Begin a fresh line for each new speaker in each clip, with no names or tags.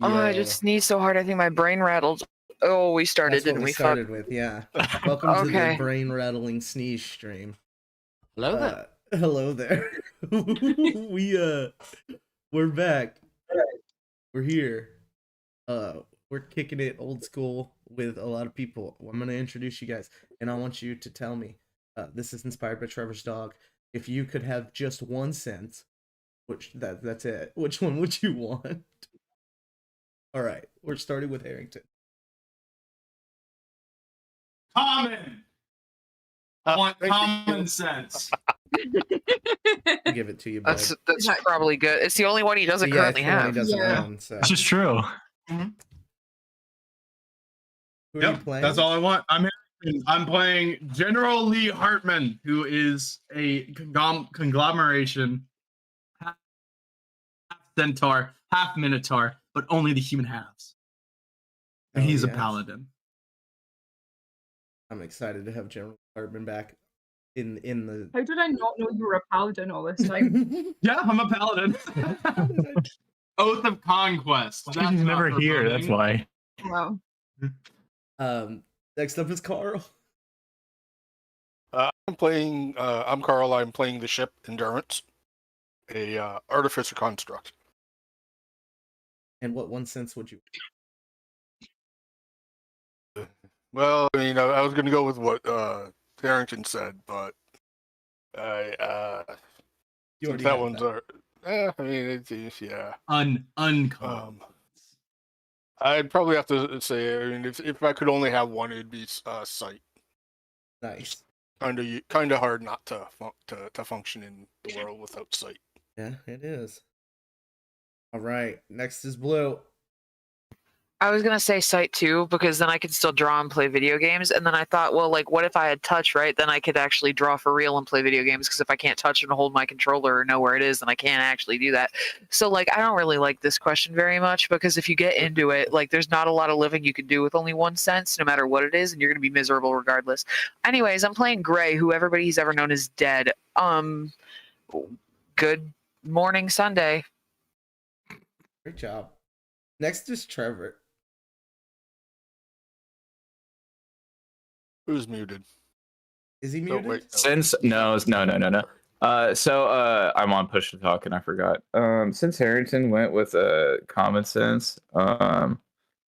Oh, I just sneezed so hard I think my brain rattled. Oh, we started,
That's what
didn't we?
started with, yeah. Welcome to the
Okay.
brain rattling sneeze stream.
Hello there.
Hello there. We're back. We're here. We're kicking it old school with a lot of people. I'm gonna introduce you guys, and I want you to tell me. This is inspired by Trevor's dog. If you could have just 1 cent, that's it. Which one would you want? All right, we're starting with Harrington.
Common. I want common sense.
I'll give it to you, bud.
That's probably good. It's the only one he doesn't currently have.
He doesn't own, so.
This is true.
Who are you playing?
That's all I want. I'm playing General Lee Hartman, who is a conglomeration, half centaur, half minotaur, but only the human halves. And he's a paladin.
I'm excited to have General Hartman back in the.
How did I not know you were a paladin all this time?
Yeah, I'm a paladin. Oath of Conquest.
He's never here. That's why.
Wow.
Next up is Carl.
I'm Carl. I'm playing the ship Endurance, a artificer construct.
And what 1 cent would you?
Well, I mean, I was going to go with what Harrington said, but
You already
that
have
one's
that.
I mean, it's yeah.
Uncommon.
I'd probably have to say, I mean, if I could only have one, it'd be sight.
Nice.
Kind of hard not to function in the world without sight.
Yeah, it is. All right. Next is Blue.
I was gonna say sight too, because then I could still draw and play video games. And then I thought, well, like, what if I had touch, right? Then I could actually draw for real and play video games. Because if I can't touch and hold my controller or know where it is, then I can't actually do that. So, like, I don't really like this question very much, because if you get into it, like, there's not a lot of living you can do with only 1 cent, no matter what it is, and you're gonna be miserable regardless. Anyways, I'm playing Gray, who everybody's ever known as dead. Good morning, Sunday.
Great job. Next is Trevor.
Who's muted?
Is he
Oh,
muted?
wait,
Since no. So I'm on push to talk and I forgot. Since Harrington went with common sense, I'm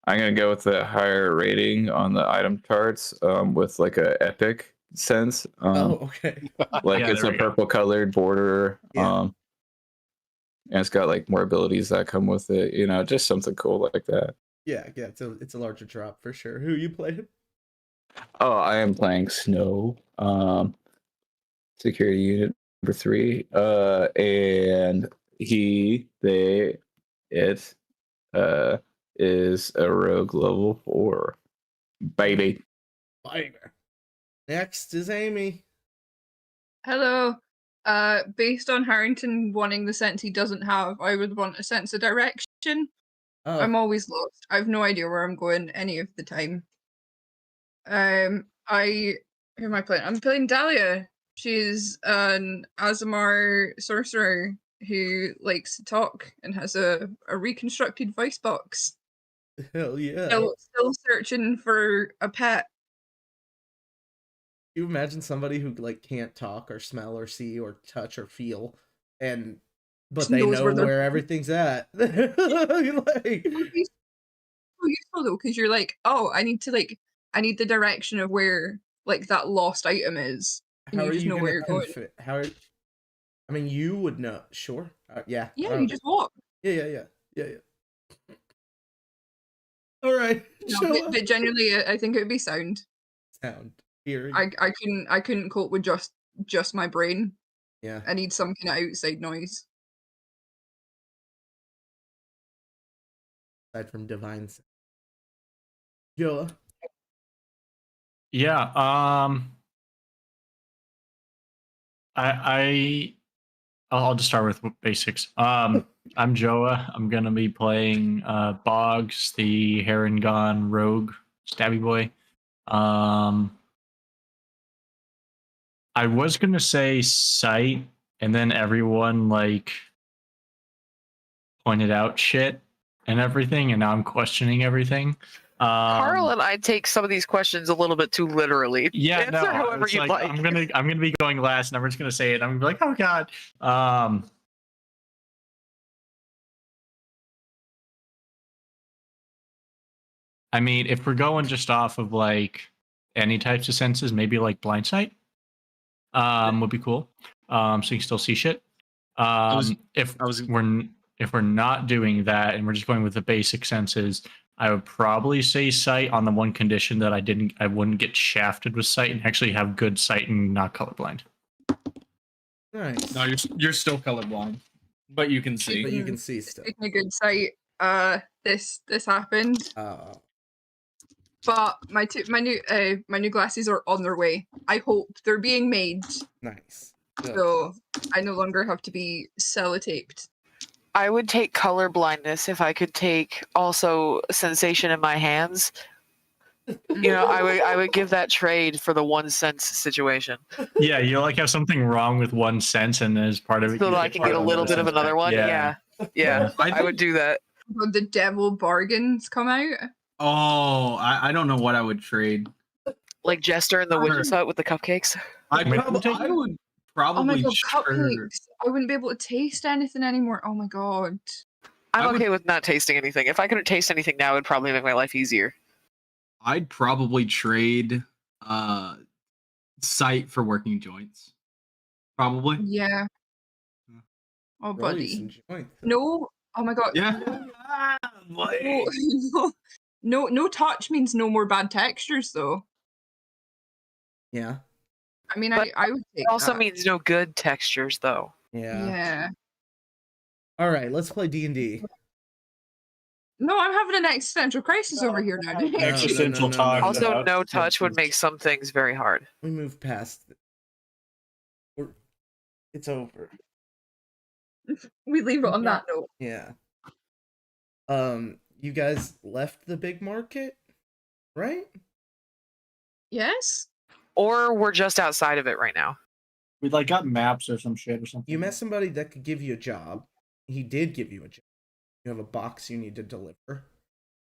gonna go with the higher rating on the item charts, with like a epic sense.
Okay.
Like Yeah, it's a there we go. purple colored border.
Yeah.
And it's got like more abilities that come with it. You know, just something cool like that.
Yeah. It's a larger drop for sure. Who you playing?
Oh, I am playing Snow, security unit number 3, and it is a rogue level 4, baby.
Fire. Next is Amy.
Hello. Based on Harrington wanting the sense he doesn't have, I would want a sense of direction.
Oh,
I'm always lost. I have no idea where I'm going any of the time. Who am I playing? I'm playing Dahlia. She's an Azamar sorcerer who likes to talk and has a reconstructed voice box.
hell yeah.
Still searching for a pet.
You imagine somebody who like can't talk or smell or see or touch or feel, but they
knows
know
where they're-
where everything's at. Like,
It would be so useful though, because you're like, oh, I need the direction of where like that lost item is. And
how
you
are
just
you
know where you're
gonna
going.
I mean, you would know. Sure. Yeah.
Yeah, you just walk.
Yeah. All right.
No, but genuinely, I think it would be sound.
Sound. Hearing.
I couldn't cope with just my brain.
Yeah.
I need some kind of outside noise.
Aside from divine. Joa.
Yeah. I'll just start with basics. I'm Joa. I'm gonna be playing Boggs, the Harengon rogue stabby boy. I was gonna say sight, and then everyone like pointed out shit.
and everything, and now I'm questioning everything.
Carl and I take some of these questions a little bit too literally.
Yeah,
Answer
no,
however
it's
you'd like.
I'm gonna be going last, and I'm just gonna say it. I'm gonna be like, oh god. I mean, if we're going just off of like any types of senses, maybe like blind sight, would be cool. So you can still see shit. If we're not doing that and we're just going with the basic senses, I would probably say sight on the one condition that I wouldn't get shafted with sight and actually have good sight and not colorblind.
Nice.
No, you're still colorblind, but you can see.
But you can see still.
Taking a good sight. This happened,
Oh,
but my new glasses are on their way. I hope they're being made,
nice. Good.
so I no longer have to be sellotaped.
I would take color blindness if I could take also sensation in my hands. You know, I would give that trade for the one sense situation,
Yeah, you like have something wrong with one sense, and as part of it,
so
you
that I can get a
part
little
the
bit of
sense
another
back.
one. Yeah, I would do that.
When the devil bargains come out,
Oh, I don't know what I would trade.
Like Jester in the Witch's Hut with the cupcakes.
I
Wait,
would
oh my
probably
god,
trade.
cupcakes! I wouldn't be able to taste anything anymore. Oh my god.
I'm
I would-
okay with not tasting anything. If I couldn't taste anything now, it would probably make my life easier.
I'd probably trade sight for working joints. Probably.
Yeah.
Yeah.
Oh,
Rollies
buddy.
and joints.
No. Oh my god.
Yeah.
No touch means no more bad textures, though.
Yeah.
I mean,
But
I would take
It also
that.
means no good textures, though.
Yeah.
Yeah.
All right, let's play D&D.
No, I'm having an existential crisis over here now.
No,
Existential
no.
talk.
Also,
about
no touch would
senses.
make some things very hard.
We move past. It's over.
We leave it on that note.
Yeah. You guys left the big market, right?
Yes?
Or we're just outside of it right now.
We like got maps or some shit or something.
You met somebody that could give you a job. He did give you a job. You have a box you need to deliver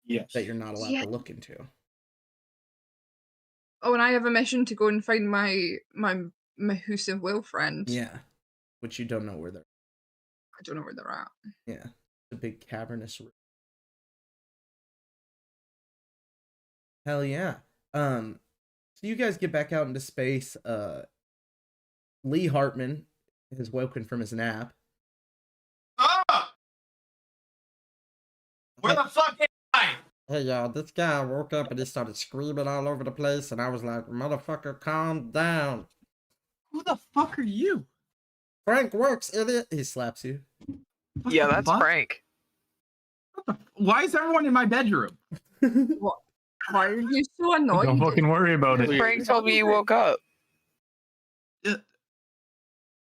Yes.
that you're not allowed
Yeah.
to look into.
Oh, and I have a mission to go and find my Mahusive Will friend.
Yeah. Which you don't know where they're.
I don't know where they're at.
Yeah. The big cavernous room. Hell yeah. So you guys get back out into space. Lee Hartman has woken from his nap.
Ah! Where the fuck am I?
Hey y'all, this guy woke up and he started screaming all over the place, and I was like, motherfucker, calm down.
Who the fuck are you?
Frank works, idiot.
He slaps you.
What
Yeah,
the
that's
fuck?
Frank.
Why is everyone in my bedroom?
Why are you so annoyed?
Don't fucking worry about it.
Frank told me you woke up.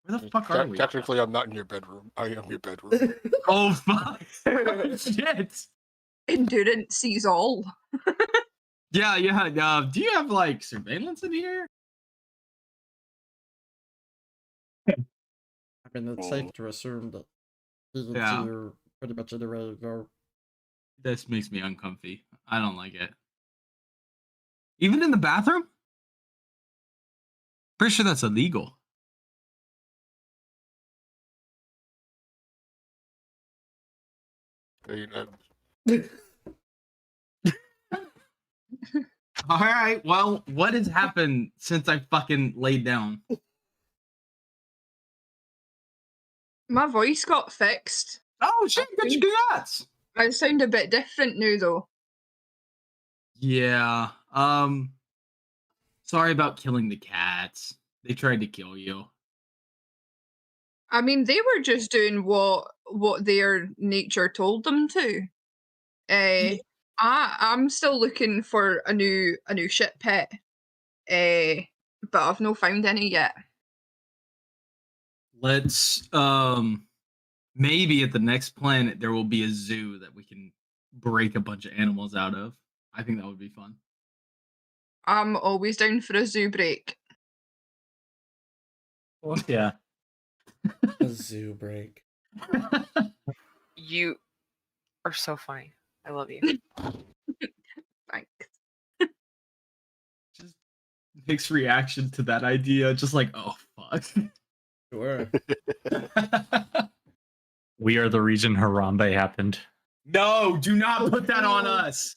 Where the fuck are we?
Technically, I'm not in your bedroom. I am your bedroom.
Oh fuck! Oh, shit!
Endurance sees all.
Yeah. Do you have like surveillance in here?
I mean, it's safe to assume that he can
Yeah.
see you pretty much anywhere you go.
This makes me uncomfy. I don't like it. Even in the bathroom? Pretty sure that's illegal. All right. Well, what has happened since I fucking laid down?
My voice got fixed.
Oh shit! Congrats.
I sound a bit different now, though.
Yeah. Sorry about killing the cats. They tried to kill you.
I mean, they were just doing what their nature told them to. I'm still looking for a new ship pet. But I've no found any yet.
Let's maybe at the next planet there will be a zoo that we can break a bunch of animals out of. I think that would be fun.
I'm always down for a zoo break.
Well, yeah.
A zoo break.
You are so funny. I love you.
Thanks.
Just Nick's reaction to that idea, just like, oh fuck.
Sure.
We are the reason Harambe happened.
No, do not put that on us.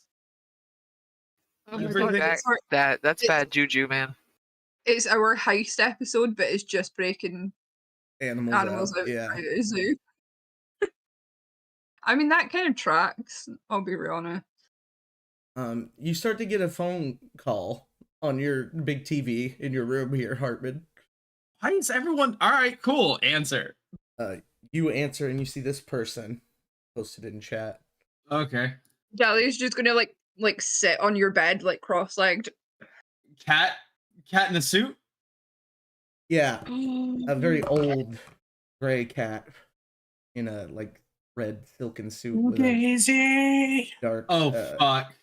Oh
You
my
bring
God,
the-
it's our-
That's
It's-
bad juju, man.
It's our heist episode, but it's just breaking animals out
Yeah.
out of a zoo. I mean, that kind of tracks. I'll be real honest.
You start to get a phone call on your big TV in your room here, Hartman.
Why is everyone all right? Cool. Answer.
You answer and you see this person posted in chat.
Okay.
Dahlia's just gonna like sit on your bed like cross-legged.
Cat in a suit.
Yeah, a very old gray cat in a like red silken suit with a
Daisy.
dark,
Oh fuck.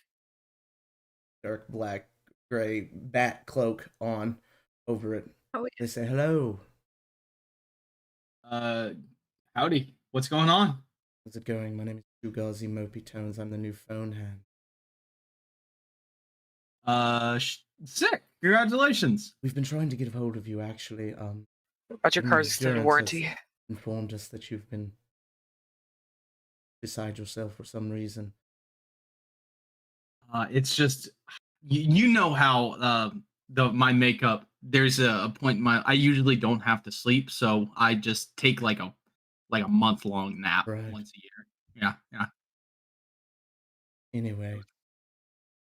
dark black gray bat cloak on over it.
Oh,
They say hello.
Howdy. What's going on?
How's it going? My name is Fugazi Mopey Tones. I'm the new phone hand.
Sick. Congratulations.
We've been trying to get a hold of you actually.
About your car's extended
Endurance
warranty.
has informed us that you've been beside yourself for some reason.
It's just you know how my makeup. There's a point in my I usually don't have to sleep, so I just take like a month long nap
Right.
once a year. Yeah.
Anyway,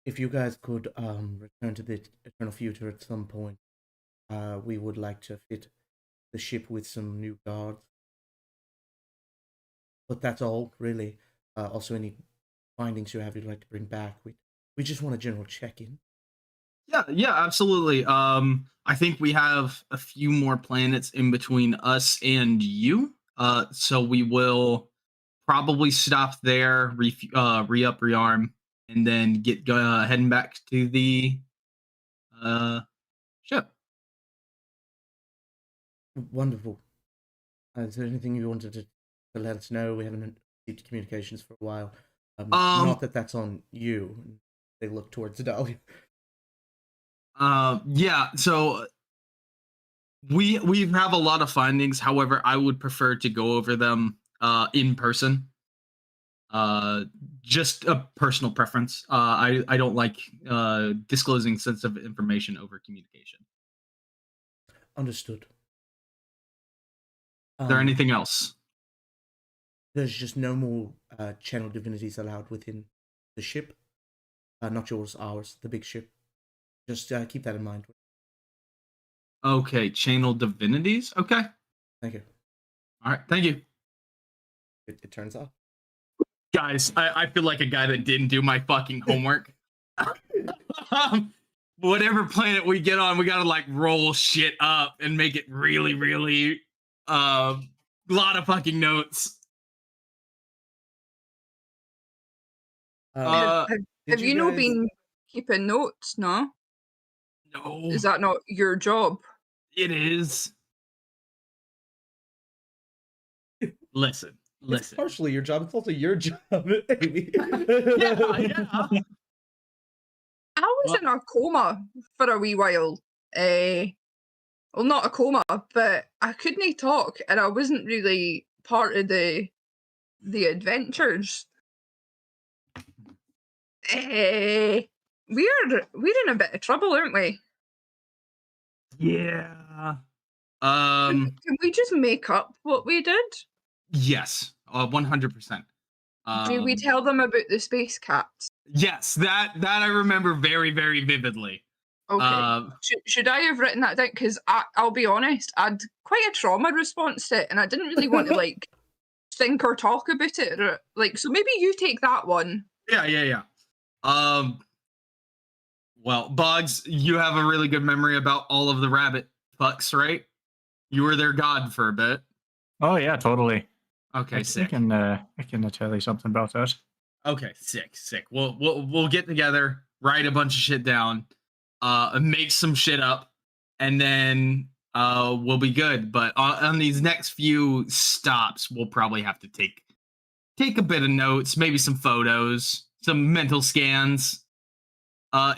if you guys could return to the eternal future at some point, we would like to fit the ship with some new guards. But that's all, really. Also, any findings you have you'd like to bring back, we just want a general check-in.
Yeah, absolutely. I think we have a few more planets in between us and you. So we will probably stop there, re-up, rearm, and then get heading back to the ship.
Wonderful. Is there anything you wanted to let us know? We haven't received communications for a while. Not that that's on you. They look towards Dahlia.
Yeah, so we have a lot of findings. However, I would prefer to go over them in person. Just a personal preference. I don't like disclosing sensitive information over communication.
Understood.
Is there anything else?
There's just no more channel divinities allowed within the ship. Not yours, ours, the big ship. Just keep that in mind.
Okay, channel divinities. Okay,
Thank you.
all right, thank you,
It turns off.
guys. I feel like a guy that didn't do my fucking homework. Whatever planet we get on, we gotta like roll shit up and make it really, really lot of fucking notes.
Did
Have you not
guys-
been keeping notes? No,
No,
is that not your job?
it is. Listen.
It's partially your job. It's also your job, Amy.
Yeah.
I was in a coma for a wee while. Well, not a coma, but I couldn't talk, and I wasn't really part of the adventures. We're in a bit of trouble, aren't we?
Yeah.
Can we just make up what we did?
Yes. 100%.
Do we tell them about the space cats?
Yes, that I remember very, very vividly.
Okay. Should I have written that down? Because I'll be honest, I'd quite a trauma response to it, and I didn't really want to like think or talk about it. Or, like, so maybe you take that one.
Yeah. Well, Boggs, you have a really good memory about all of the rabbit fucks, right? You were their god for a bit.
Oh yeah, totally.
Okay,
I
sick.
can tell you something about that.
Okay, sick. We'll get together, write a bunch of shit down, make some shit up, and then we'll be good. But on these next few stops, we'll probably have to take take a bit of notes, maybe some photos, some mental scans.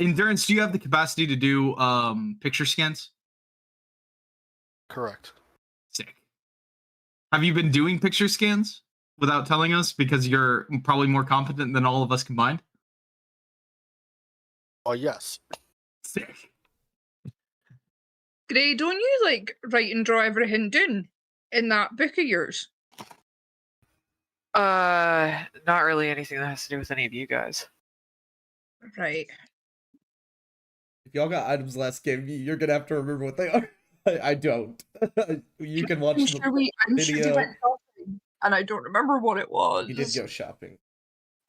Endurance, do you have the capacity to do picture scans?
Correct.
Sick. Have you been doing picture scans without telling us because you're probably more competent than all of us combined?
Oh yes.
Sick.
Gray, don't you like write and draw everything down in that book of yours?
Not really anything that has to do with any of you guys.
Right.
If y'all got items last game, you're gonna have to remember what they are. I don't. You can watch
I'm
the
sure we
video.
went shopping, and I don't remember what it was.
You did go shopping.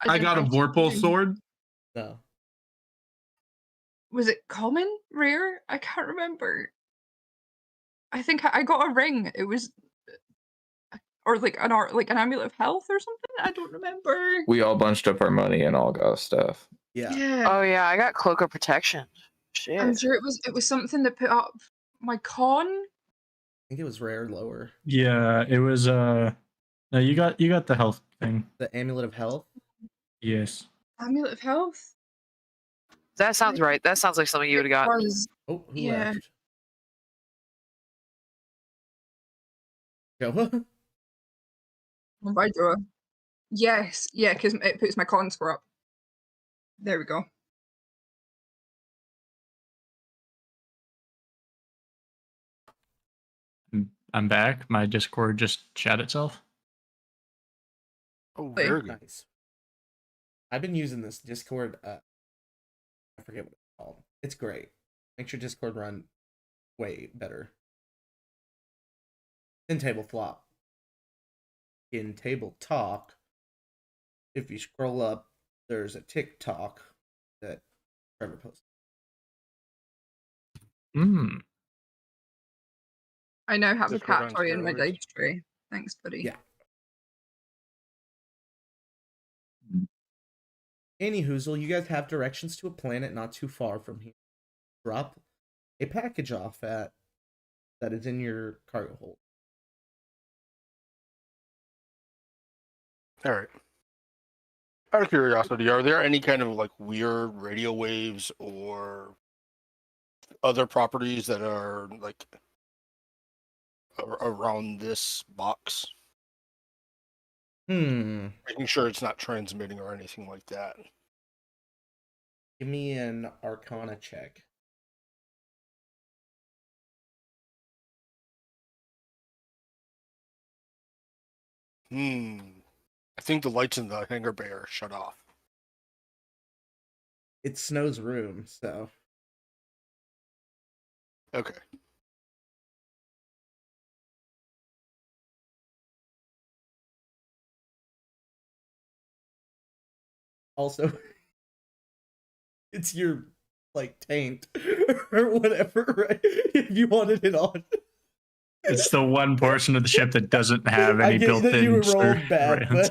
I
didn't
got a
write
Vorpal
something.
sword.
No.
Was it common? Rare? I can't remember. I think I got a ring. It was, or like an amulet of health or something. I don't remember.
We all bunched up our money and all got stuff.
Yeah.
Oh yeah, I got Cloak of Protection. Shit.
I'm sure it was something that put up my con.
I think it was rare lower.
Yeah, it was. No, you got the health thing.
The amulet of health.
Yes.
Amulet of health.
That sounds right. That sounds like something you would have got.
Was
Oh, who
Yeah.
left? Joa?
by Joa. Yes, yeah, because it puts my con score up. There we go.
I'm back. My Discord just shat itself.
Oh,
Wait.
very good.
Nice. I've been using this Discord. I forget what it's called. It's great. Makes your Discord run way better. In table flop. In table talk, if you scroll up, there's a TikTok that Trevor posted.
Hmm.
I now have a
Discord
cat
on
toy in my
steroids.
dice tray. Thanks, buddy.
Yeah. Any Hoozle, you guys have directions to a planet not too far from here. Drop a package off at that is in your cargo hold.
All right. Out of curiosity, are there any kind of like weird radio waves or other properties that are like around this box? Making sure it's not transmitting or anything like that.
Give me an Arcana check.
I think the lights in the hangar bay are shut off.
It's Snow's room, so
Okay.
also it's your like taint or whatever, right? If you wanted it on.
It's the one portion of the ship that doesn't have
I
any
get that you
built-in
were rolled bad,
surrounds.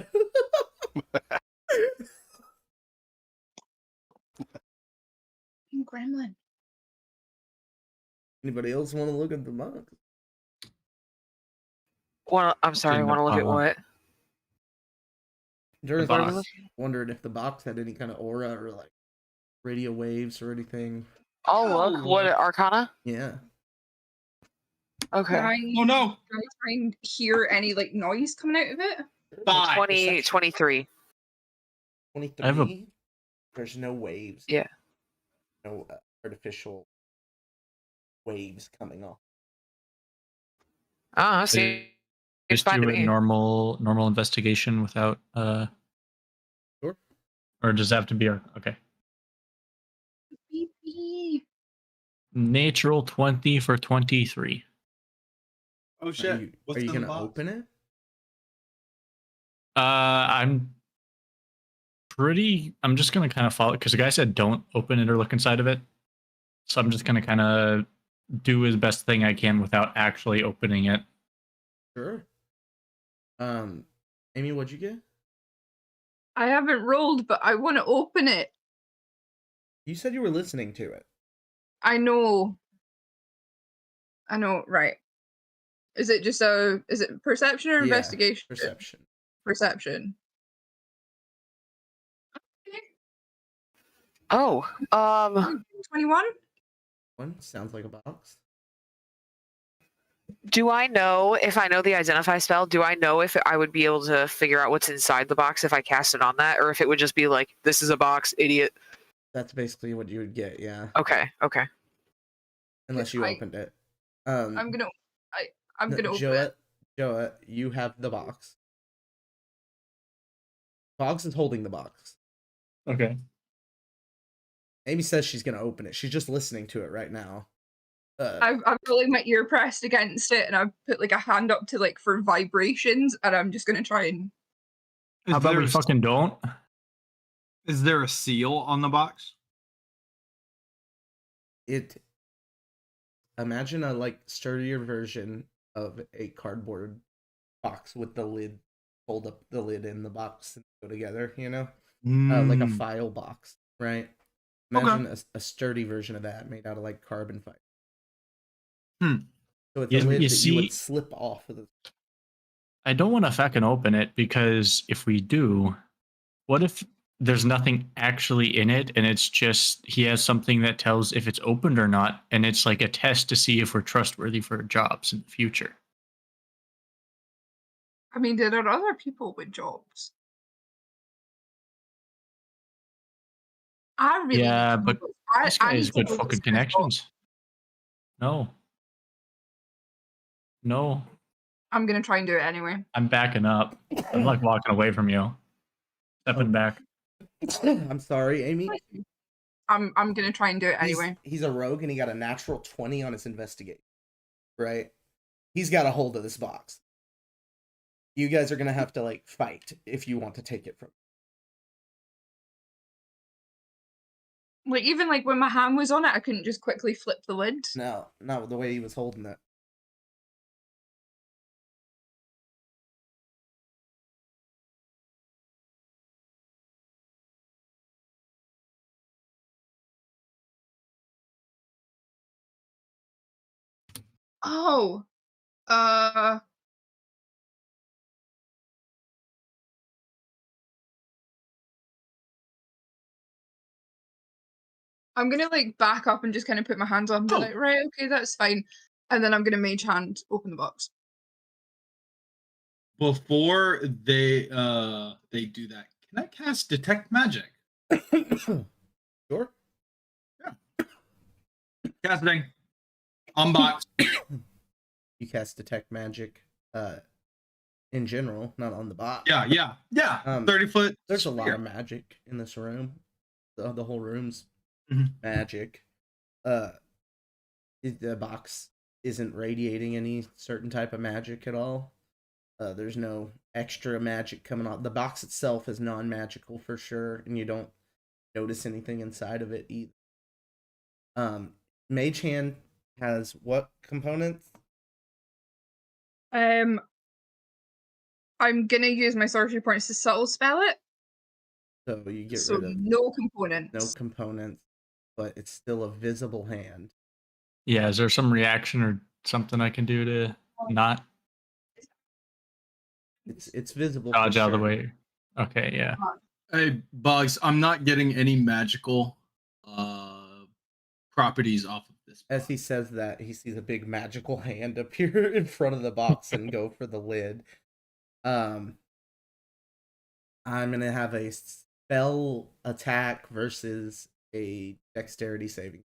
but
Gremlin.
anybody else want to look at the box?
I'm sorry. I want to look at what?
During
box.
I was wondering if the box had any kind of aura or like radio waves or anything.
Oh, look. What Arcana?
Yeah.
Okay.
Can I,
Oh no!
can I try and hear any like noise coming out of it?
23.
23.
I have a-
There's no waves.
Yeah.
No artificial waves coming off.
Oh, see. It's
Just
fine
do
to
a
me.
normal investigation without
Sure.
or does it have to be okay.
Beep, beep.
Natural 20 for 23.
Oh
Are
shit!
you,
What's
are you
in the
gonna
box?
open it?
I'm just gonna kind of follow because the guy said don't open it or look inside of it. So I'm just gonna kind of do his best thing I can without actually opening it.
Sure. Amy, what'd you get?
I haven't rolled, but I want to open it.
You said you were listening to it.
I know. Right. Is it perception or
Yeah,
investigation?
Perception.
Perception.
Oh,
21?
One sounds like a box.
do I know if I know the identify spell? Do I know if I would be able to figure out what's inside the box if I cast it on that, or if it would just be like, "This is a box, idiot"?
That's basically what you would get, yeah.
Okay, okay.
Unless you
I-
opened it.
I'm gonna open it.
Joa, you have the box. Boggs is holding the box.
Okay.
Amy says she's gonna open it. She's just listening to it right now.
I've got like my ear pressed against it, and I've put like a hand up to like for vibrations, and I'm just gonna try and.
How about we fucking don't?
Is there a seal on the box?
It. Imagine a like sturdier version of a cardboard box with the lid. Fold up the lid in the box and go together. You know, like a file box, right? Imagine a sturdy version of that made out of like carbon fiber. So it's a lid that you would slip off of the.
I don't want to fucking open it because if we do, what if there's nothing actually in it and it's just he has something that tells if it's opened or not, and it's like a test to see if we're trustworthy for jobs in the future.
I mean, there are other people with jobs. I really.
Yeah,
need to
but
know- I-
This
I
guy
need
has
to
good
know this
fucking
guy's job.
connections. No. No.
I'm gonna try and do it anyway.
I'm backing up. I'm like walking away from you. Stepping back.
I'm sorry, Amy.
I'm gonna try and do it anyway.
He's a rogue and he got a natural 20 on his investigate. Right? He's got a hold of this box. You guys are gonna have to like fight if you want to take it from.
Like even like when my hand was on it, I couldn't just quickly flip the lid.
No, not the way he was holding it.
Oh, I'm gonna like back up and just kind of put my hands up and be like, right, okay, that's fine. And then I'm gonna mage hand open the box.
Before they do that, can I cast detect magic?
Sure.
Casting. Unbox.
You cast detect magic in general, not on the box.
Yeah. 30-foot.
There's a
sphere.
lot of magic in this room. The whole room's
Mhm.
magic. The box isn't radiating any certain type of magic at all. There's no extra magic coming out. The box itself is non-magical for sure, and you don't notice anything inside of it either. Mage Hand has what components?
I'm gonna use my sorcery points to subtle spell it.
So you get
So
rid of
no components.
no components, but it's still a visible hand.
Yeah, is there some reaction or something I can do to not
It's visible.
dodge
for
out of the
sure.
way? Okay, yeah.
Hey, Bugs, I'm not getting any magical properties off of this.
As he says that, he sees a big magical hand appear in front of the box and go for the lid. I'm gonna have a spell attack versus a dexterity saving.
box.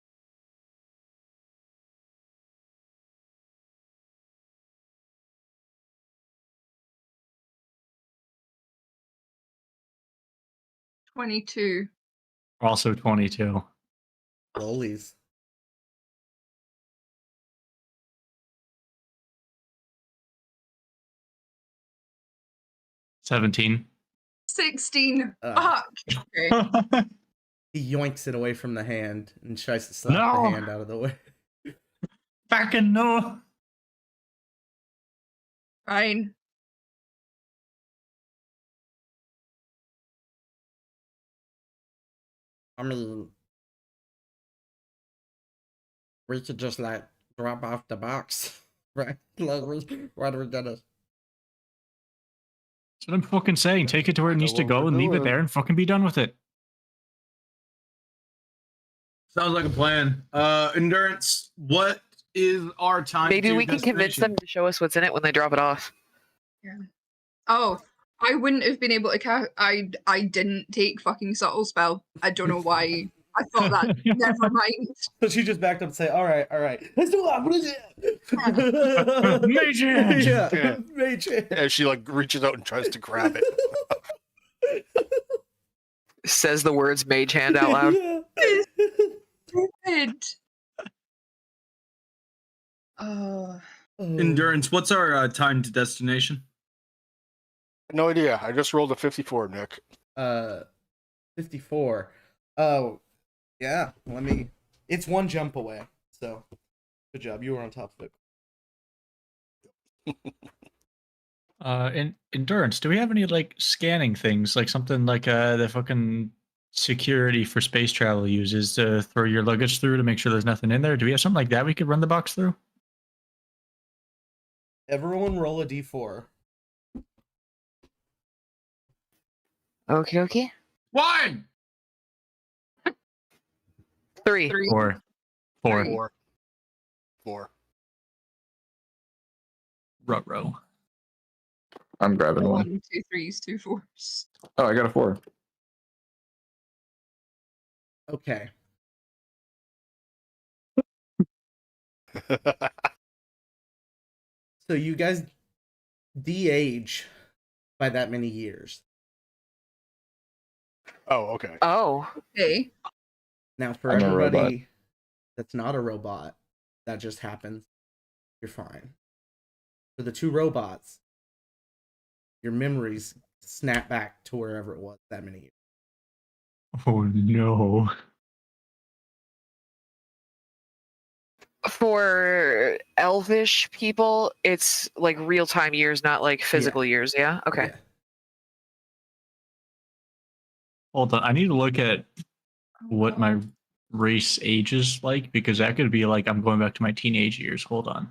22.
Also 22.
Rollies.
$17.
16.
Uh.
Fuck. Okay.
He yoinks it away from the hand and tries to slap
No!
the hand out of the way.
Fucking no.
Fine.
I mean, we could just like drop off the box, right? Like, what are we gonna?
That's what I'm fucking saying. Take it to where it
I know
needs to
what
go
we're
and leave it
doing.
there and fucking be done with it.
Sounds like a plan. Endurance, what is our time?
Maybe
to
we can convince them
destination?
to show us what's in it when they drop it off.
Oh, I wouldn't have been able to cast. I didn't take fucking subtle spell. I don't know why. I thought that. Never mind.
So she just backed up and say, all right, let's do it.
Mage hand!
Yeah,
Yeah.
mage hand.
And she like reaches out and tries to grab it.
Says the words mage hand out loud.
Yeah.
Stupid. Oh,
Endurance, what's our time to destination?
No idea. I just rolled a 54, Nick.
54. Oh, yeah. It's one jump away. So, good job. You were on top of it.
In endurance, do we have any like scanning things, like something like the fucking security for space travel uses to throw your luggage through to make sure there's nothing in there? Do we have something like that we could run the box through?
Everyone roll a d4.
Okay.
1!
3.
3.
Or 4.
4. 4.
Ruh-roh.
I'm grabbing one.
1, 2 3s, 2 4s.
Oh, I got a 4.
Okay. So you guys de-age by that many years.
Oh, okay.
Oh.
Okay.
Now, for
I'm a robot.
everybody that's not a robot, that just happens, you're fine. For the 2 robots, your memories snap back to wherever it was that many years.
Oh no.
For elvish people, it's like real time years, not like physical years. Yeah. Okay.
Yeah.
Hold on. I need to look at what my race age is like, because that could be like I'm going back to my teenage years. Hold on.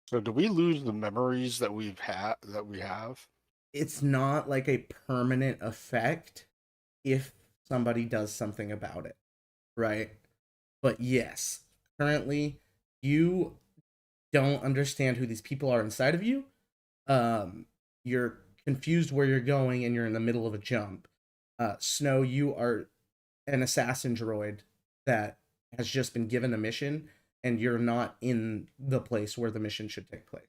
So do we lose the memories that we have?
It's not like a permanent effect if somebody does something about it, right? But yes, currently you don't understand who these people are inside of you. You're confused where you're going and you're in the middle of a jump. Snow, you are an assassin droid that has just been given a mission and you're not in the place where the mission should take place.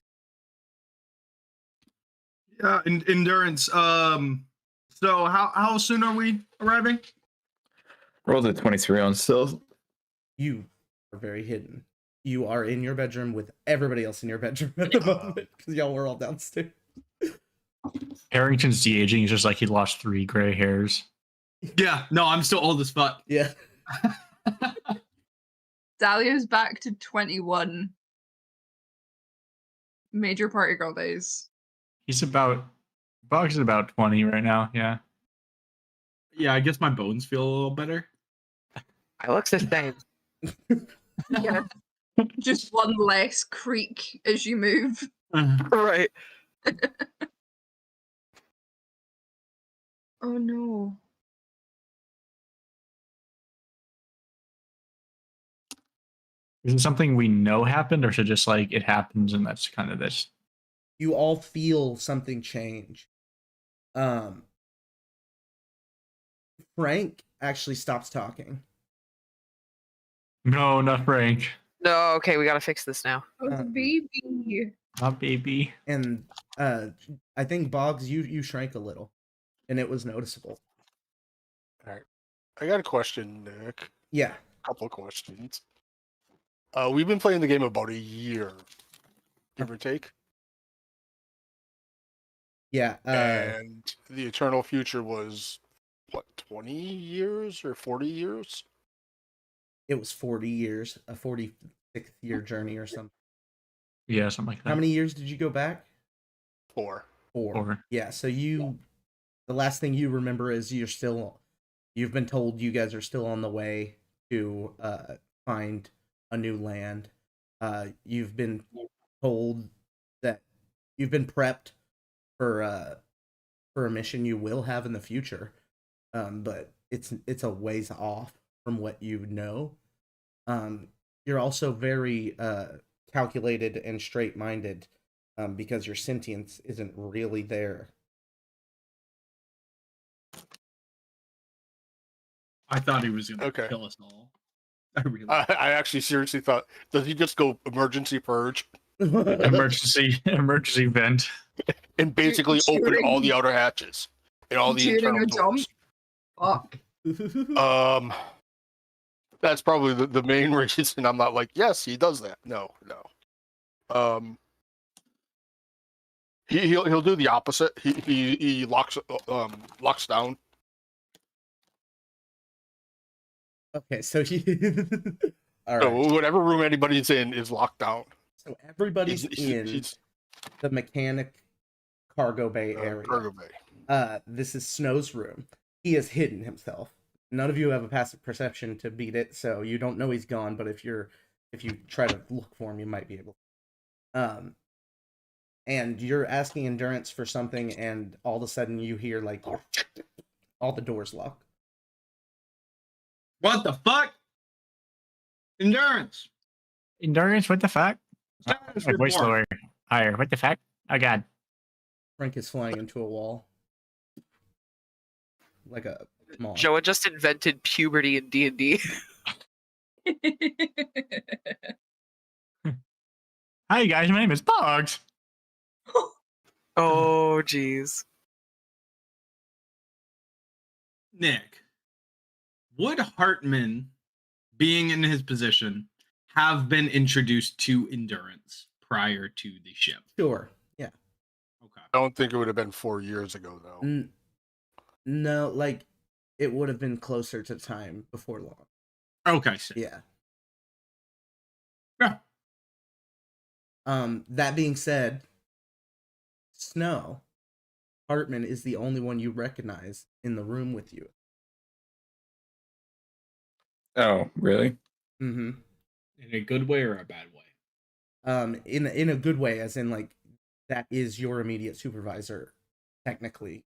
Yeah, endurance. So how soon are we arriving?
Rolled a 23 on stealth.
You are very hidden. You are in your bedroom with everybody else in your bedroom at the moment because y'all were all downstairs.
Harrington's de-aging is just like he lost 3 gray hairs.
Yeah, no, I'm still old as fuck.
Yeah.
Dahlia's back to 21. Major party girl days.
He's about Boggs is about 20 right now. Yeah.
Yeah, I guess my bones feel a little better.
I looks the same.
Yeah. Just one less creak as you move.
Right.
Oh no.
Is it something we know happened, or is it just like it happens and that's kind of this?
You all feel something change. Frank actually stops talking.
No, not Frank.
No. Okay, we gotta fix this now.
Oh, the baby.
Not baby.
And I think Boggs, you shrank a little, and it was noticeable.
I got a question, Nick.
Yeah.
A couple of questions. We've been playing the game about a year, give or take.
Yeah.
And the Eternal Future was, what, 20 years or 40 years?
It was 40 years, a 46th year journey or something.
Yeah, something like that.
How many years did you go back?
4.
4.
4.
Yeah, so the last thing you remember is you've been told you guys are still on the way to find a new land. You've been told that you've been prepped for a mission you will have in the future. but it's a ways off from what you know. You're also very calculated and straight-minded, because your sentience isn't really there.
I thought he was gonna
Okay.
kill us all. I really.
I actually seriously thought, does he just go emergency purge
Emergency vent.
and basically open all the outer hatches and all the
Shooting
internal
a jump?
doors?
Fuck.
That's probably the main reason I'm not like, yes, he does that. No. He'll do the opposite. He locks down.
Okay, so he. All
So
right.
whatever room anybody's in is locked down.
So everybody's in
He's
the mechanic cargo bay area.
cargo bay.
This is Snow's room. He has hidden himself. None of you have a passive perception to beat it, so you don't know he's gone. But if you try to look for him, you might be able. And you're asking endurance for something, and all of a sudden you hear like all the doors lock.
What the fuck? Endurance.
Endurance, what the fuck?
Status
My voice
report.
lower. Higher. What the fuck? Oh god.
Frank is flying into a wall, like a moth.
Joa just invented puberty in D&D.
Hi guys, my name is Pogs.
Oh, jeez.
Nick, would Hartman, being in his position, have been introduced to endurance prior to the ship?
Sure. Yeah.
Okay.
I don't think it would have been 4 years ago though.
No, like it would have been closer to time before long.
Okay. So.
Yeah.
Yeah.
That being said, Snow, Hartman is the only one you recognize in the room with you.
Oh, really?
Mm-hmm.
In a good way or a bad way?
In a good way, as in like that is your immediate supervisor, technically,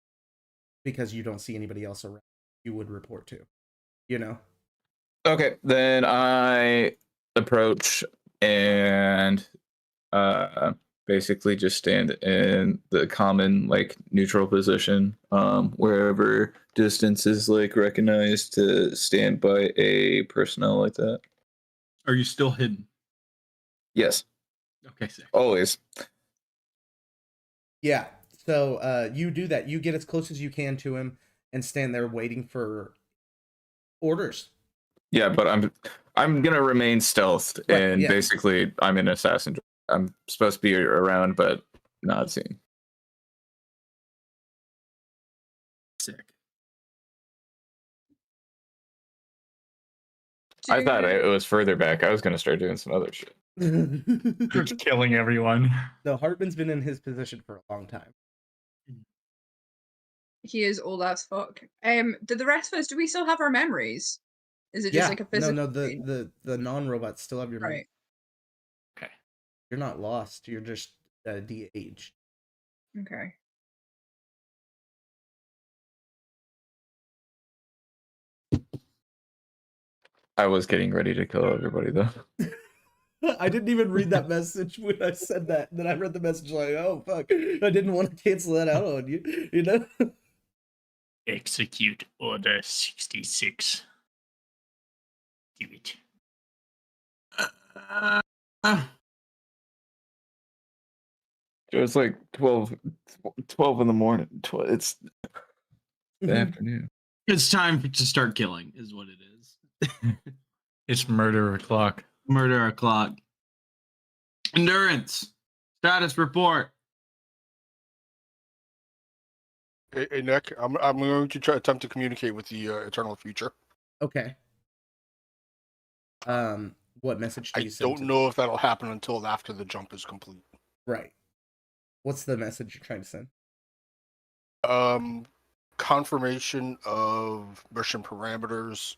because you don't see anybody else around you would report to, you know?
Okay, then I approach and basically just stand in the common like neutral position, wherever distance is like recognized to stand by a personnel like that.
Are you still hidden?
Yes,
Okay, sick.
always.
Yeah. So you do that. You get as close as you can to him and stand there waiting for orders.
Yeah, but I'm gonna remain stealthed,
Right,
and
yeah.
basically I'm an assassin. I'm supposed to be around, but not seen.
Sick.
I thought it was further back. I was gonna start doing some other shit.
Just killing everyone.
So Hartman's been in his position for a long time.
He is old as fuck. Did the rest of us, do we still have our memories? Is it just like a physical
no,
thing?
the non-robots still have your memory.
Right.
Okay.
You're not lost. You're just de-aged.
Okay.
I was getting ready to kill everybody though.
I didn't even read that message when I said that. Then I read the message like, oh fuck, I didn't want to cancel that out on you. You know?
Execute Order 66. Do it.
It's like 12 in the morning. It's the afternoon.
It's time to start killing, is what it is.
It's murder o'clock.
Murder o'clock. Endurance. Status report.
Hey Nick, I'm going to attempt to communicate with the Eternal Future.
Okay. What message do
I
you send?
don't
to
know if that'll happen until after the jump is complete.
Right. What's the message you're trying to send?
Confirmation of mission parameters.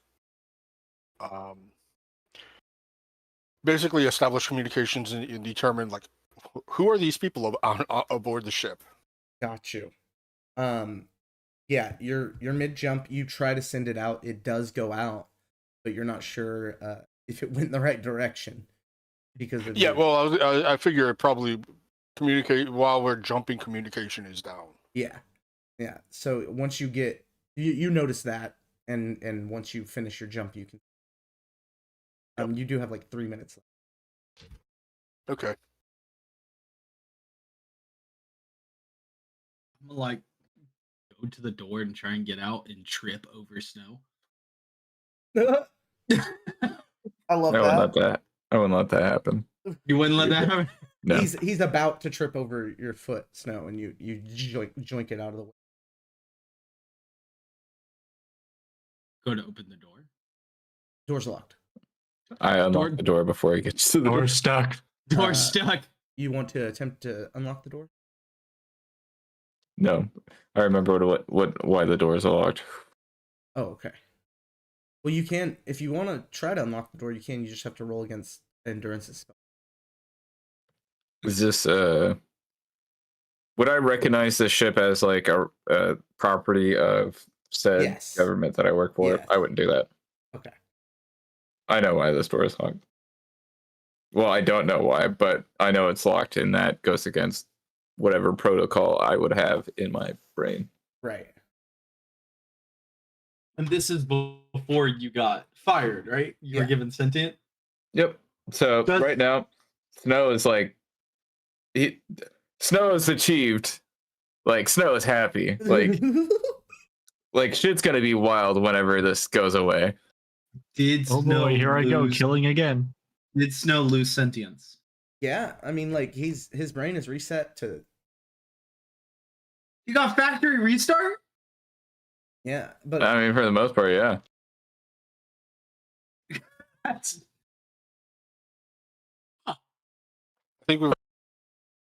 Basically establish communications and determine like who are these people aboard the ship.
Got you. Yeah, your mid jump, you try to send it out, it does go out, but you're not sure if it went in the right direction because of
Yeah,
your-
well, I figure it probably communicate while we're jumping. Communication is down.
yeah. So once you get you notice that, and once you finish your jump, you can. You do have like 3 minutes left.
Okay.
I'm gonna like go to the door and try and get out and trip over Snow.
I love
I wouldn't let
that.
that. I wouldn't let that happen.
You wouldn't let that happen?
No.
He's about to trip over your foot, Snow, and you joink it out of the way.
Go to open the door.
Door's locked.
I unlock
Door-
the door before he gets to the door.
Door stuck.
Door
Uh,
stuck.
You want to attempt to unlock the door?
No, I remember why the doors are locked.
Oh, okay. Well, you can if you want to try to unlock the door. You can. You just have to roll against endurance spell.
Is this would I recognize this ship as like a property of said
Yes.
government that I work for?
Yes.
I wouldn't do that.
Okay.
I know why this door is locked. Well, I don't know why, but I know it's locked, and that goes against whatever protocol I would have in my brain.
Right.
And this is before you got fired, right? You were
Yeah.
given sentient.
Yep. So
Does-
right now, Snow is like, Snow has achieved. Like Snow is happy. Like shit's gonna be wild whenever this goes away.
Did
Oh
Snow
boy, here I go,
lose-
killing again.
Did Snow lose sentience?
Yeah, I mean, like his brain is reset to
You got factory restart?
yeah, but
I mean, for the most part, yeah.
That's
I think we.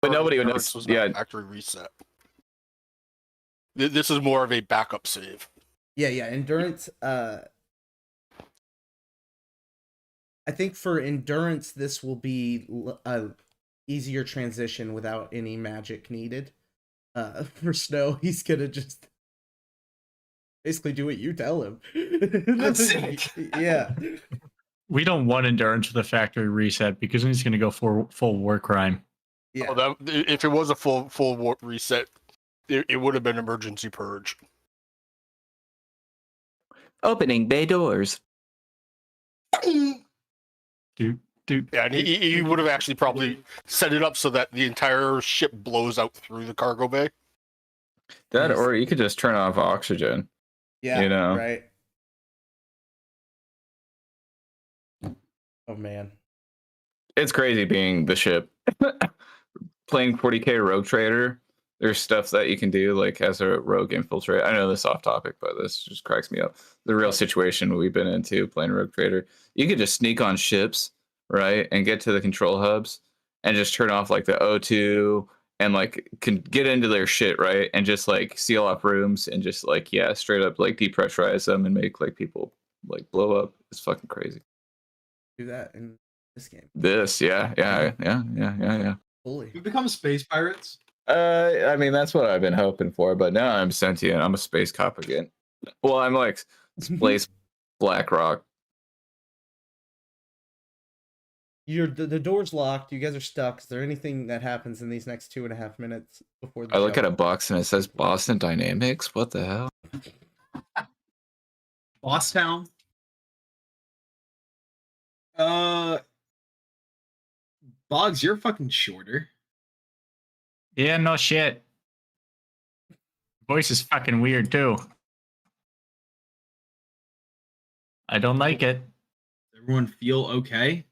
But nobody would know.
Endurance was not
Yeah,
factory reset. This is more of a backup save.
yeah, endurance. I think for endurance, this will be a easier transition without any magic needed. For Snow, he's gonna just basically do what you tell him.
That's sick.
Yeah.
We don't want endurance with a factory reset because then he's going to go for full war crime.
Yeah.
Oh, if it was a full reset, it would have been emergency purge.
opening bay doors.
Dude,
Yeah, and he would have actually probably set it up so that the entire ship blows out through the cargo bay.
That, or you could just turn off oxygen.
Yeah.
You know.
Right. Oh man.
It's crazy being the ship. Playing 40k Rogue Trader, there's stuff that you can do like as a rogue infiltrator. I know this is off topic, but this just cracks me up. The real situation we've been into playing Rogue Trader, you could just sneak on ships, right, and get to the control hubs and just turn off like the O2 and like can get into their shit, right, and just like seal off rooms and just like straight up like depressurize them and make like people like blow up. It's fucking crazy.
Do that in this game.
This, yeah.
Fully.
we become space pirates.
I mean, that's what I've been hoping for, but now I'm sentient. I'm a space cop again. Well, I'm like space BlackRock.
The door's locked. You guys are stuck. Is there anything that happens in these next 2.5 minutes before the
I look at a
jump?
box and it says Boston Dynamics. What the hell?
Bosstown. Boggs, you're fucking shorter.
yeah, no shit. Voice is fucking weird too. I don't like it.
Does everyone feel okay?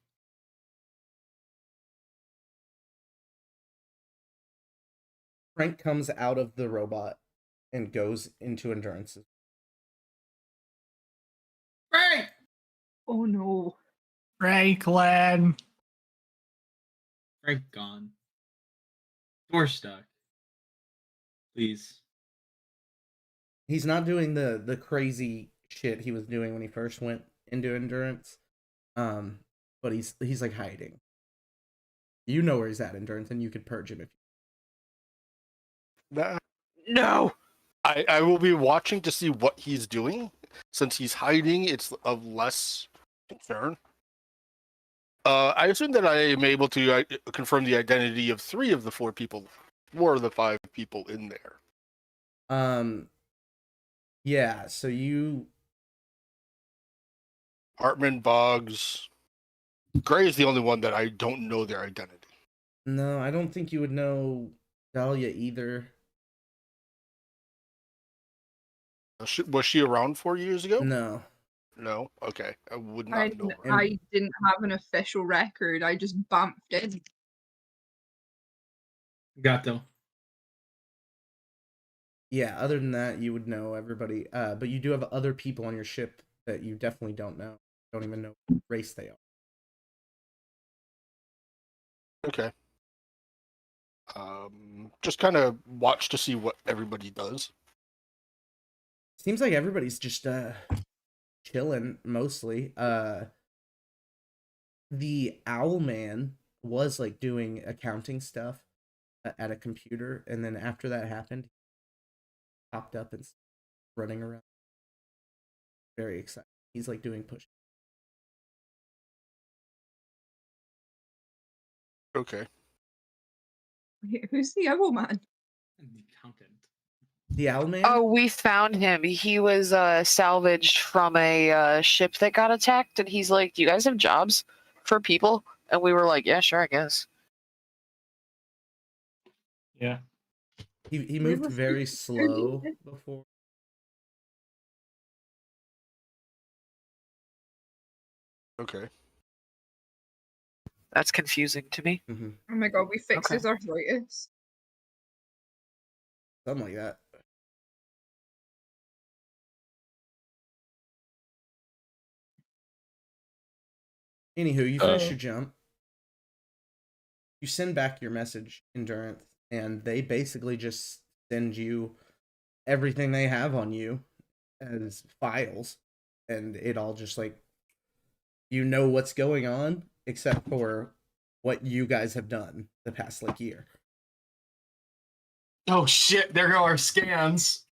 Frank comes out of the robot and goes into endurance.
Right.
Oh no.
Franklin.
Frank gone. Door stuck. Please.
He's not doing the crazy shit he was doing when he first went into endurance. But he's like hiding. You know where he's at, endurance, and you could purge him if
No. I will be watching to see what he's doing. Since he's hiding, it's of less concern. I assume that I am able to confirm the identity of 3 of the 4 people, 4 of the 5 people in there.
Yeah. So you.
Hartman, Boggs, Gray is the only one that I don't know their identity.
No, I don't think you would know Dahlia either.
Was she around 4 years ago?
No.
No? Okay. I would
I,
not know her.
I didn't have an official record. I just bumped in.
Gato.
Yeah, other than that, you would know everybody. But you do have other people on your ship that you definitely don't know. Don't even know what race they are.
Okay. Just kind of watch to see what everybody does.
Seems like everybody's just chilling mostly. The owl man was like doing accounting stuff at a computer, and then after that happened, he popped up and running around. Very excited. He's like doing push.
Okay.
Who's the owl man?
The accountant.
The owl man?
Oh, we found him. He was salvaged from a ship that got attacked, and he's like, "Do you guys have jobs for people?" And we were like, "Yeah, sure, I guess."
Yeah.
He moved very slow before.
Okay.
That's confusing to me.
Mm-hmm.
Oh my god, we fixed
Okay.
his arthritis.
Something like that. Anywho, you finish your jump. You send back your message, Endurance, and they basically just send you everything they have on you as files, and it all just like, you know what's going on except for what you guys have done the past like year.
Oh shit! There go our scans.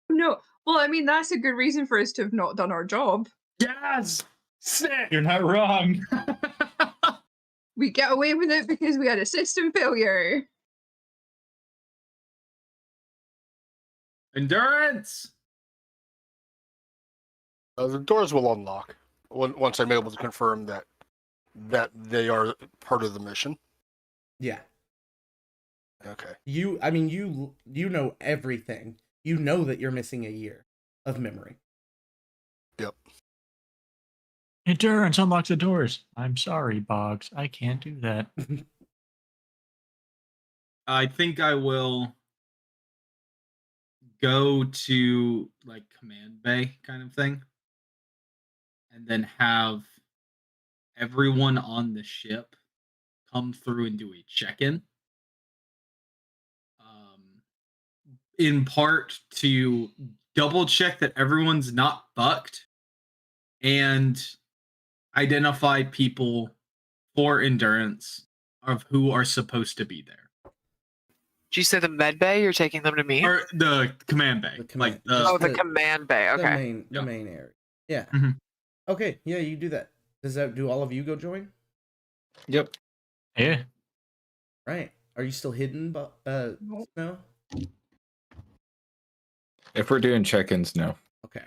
No, well, I mean, that's a good reason for us to have not done our job.
Yes. Sick.
You're not wrong.
We get away with it because we had a system failure.
Endurance.
The doors will unlock once I'm able to confirm that they are part of the mission.
Yeah.
Okay.
You know everything. You know that you're missing a year of memory.
Yep.
Endurance, unlock the doors. I'm sorry, Boggs. I can't do that.
I think I will go to like command bay kind of thing, and then have everyone on the ship come through and do a check-in. In part to double check that everyone's not fucked and identify people for Endurance of who are supposed to be there.
Did you say the med bay? You're taking them to me?
Or the command bay.
The command-
Like
Oh, the
the-
command bay. Okay.
The main area. Yeah.
Mhm.
Okay, yeah, you do that. Do all of you go join?
Yep.
Yeah.
Right. Are you still hidden,
Nope.
Snow?
If we're doing check-ins, no.
Okay.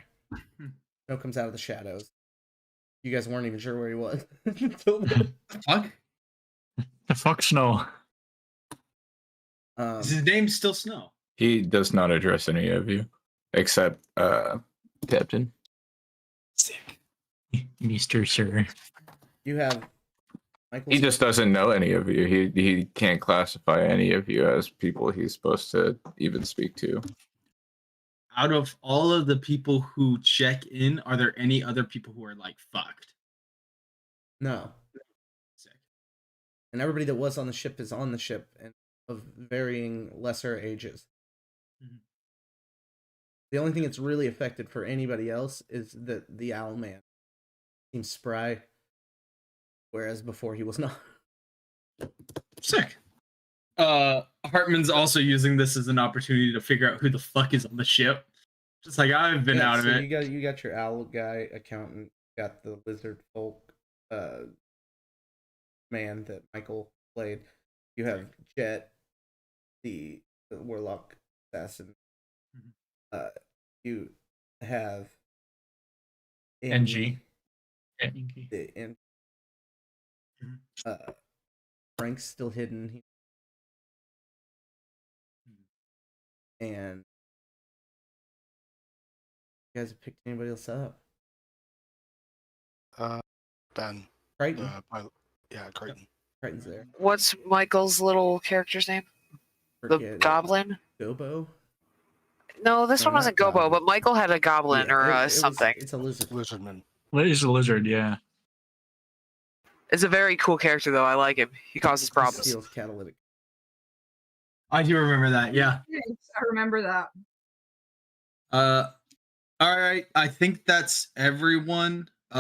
Snow comes out of the shadows. You guys weren't even sure where he was until then.
fuck?
The fuck Snow.
Is his name still Snow?
He does not address any of you except Captain.
Sick. Mr. Sir.
you have Michael.
He just doesn't know any of you. He can't classify any of you as people he's supposed to even speak to.
Out of all of the people who check in, are there any other people who are like fucked?
No.
Sick.
And everybody that was on the ship is on the ship and of varying lesser ages.
Mhm.
The only thing that's really affected for anybody else is that the owl man seems spry, whereas before he was not.
Sick. Hartman's also using this as an opportunity to figure out who the fuck is on the ship. Just like I've been out of
so
it.
You got your owl guy, accountant, got the lizard folk man that Michael played. You have Jet, the warlock assassin. You have
NG.
The Frank's still hidden. And you guys have picked anybody else up?
Ben.
Crichton.
Yeah, Crichton.
Crichton's there.
What's Michael's little character's name? The
Forget it.
goblin?
Gobo?
No, this
No,
one wasn't
not
Gobo,
goblin.
but Michael had a goblin
Yeah,
or
it was-
something.
It's a lizard.
Lizardman.
He's a lizard, yeah.
It's a very cool character, though. I like him. He causes
He
problems.
steals catalytic.
I do remember that. Yeah.
Yes, I remember that.
All right. I think that's everyone. We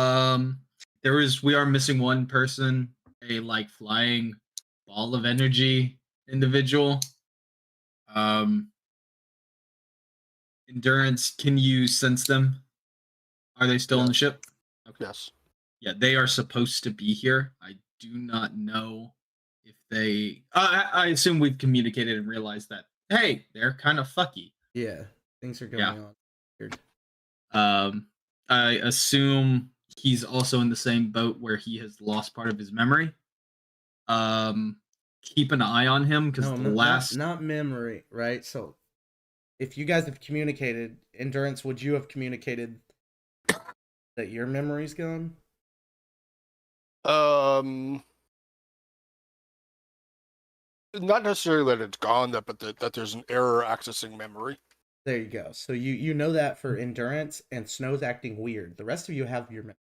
are missing one person, a like flying ball of energy individual. Endurance, can you sense them? Are they still on the ship?
Yes.
Yeah, they are supposed to be here. I do not know if they. I assume we've communicated and realized that. Hey, they're kind of fucky.
Yeah, things are going
Yeah.
on. Weird.
I assume he's also in the same boat where he has lost part of his memory. Keep an eye on him because
No,
the last.
not memory, right? So, if you guys have communicated, Endurance, would you have communicated that your memory's gone?
Not necessarily that it's gone, but that there's an error accessing memory.
There you go. So you know that for Endurance, and Snow's acting weird. The rest of you have your memory.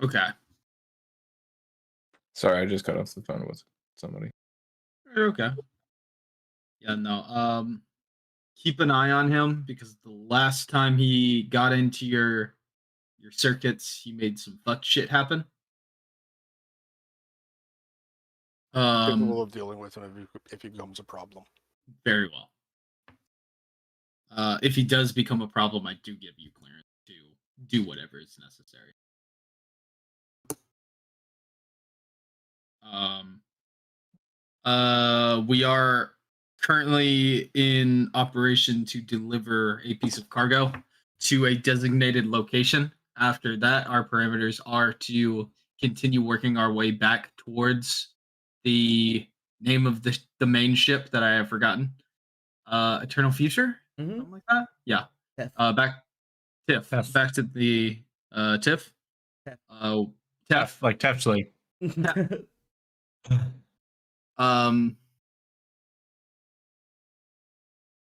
Okay.
Sorry, I just got off the phone with somebody.
You're okay. Yeah, no. Keep an eye on him because the last time he got into your circuits, he made some fuck shit happen.
Capable of dealing with him if he becomes a problem.
Very well. If he does become a problem, I do give you clearance to do whatever is necessary. We are currently in operation to deliver a piece of cargo to a designated location. After that, our parameters are to continue working our way back towards the name of the main ship that I have forgotten. Eternal Future?
Mm-hmm.
Something like that? Yeah.
Tef.
Tiff.
Tef.
Back to the Tiff.
Tef.
Tef.
Like Tefsley.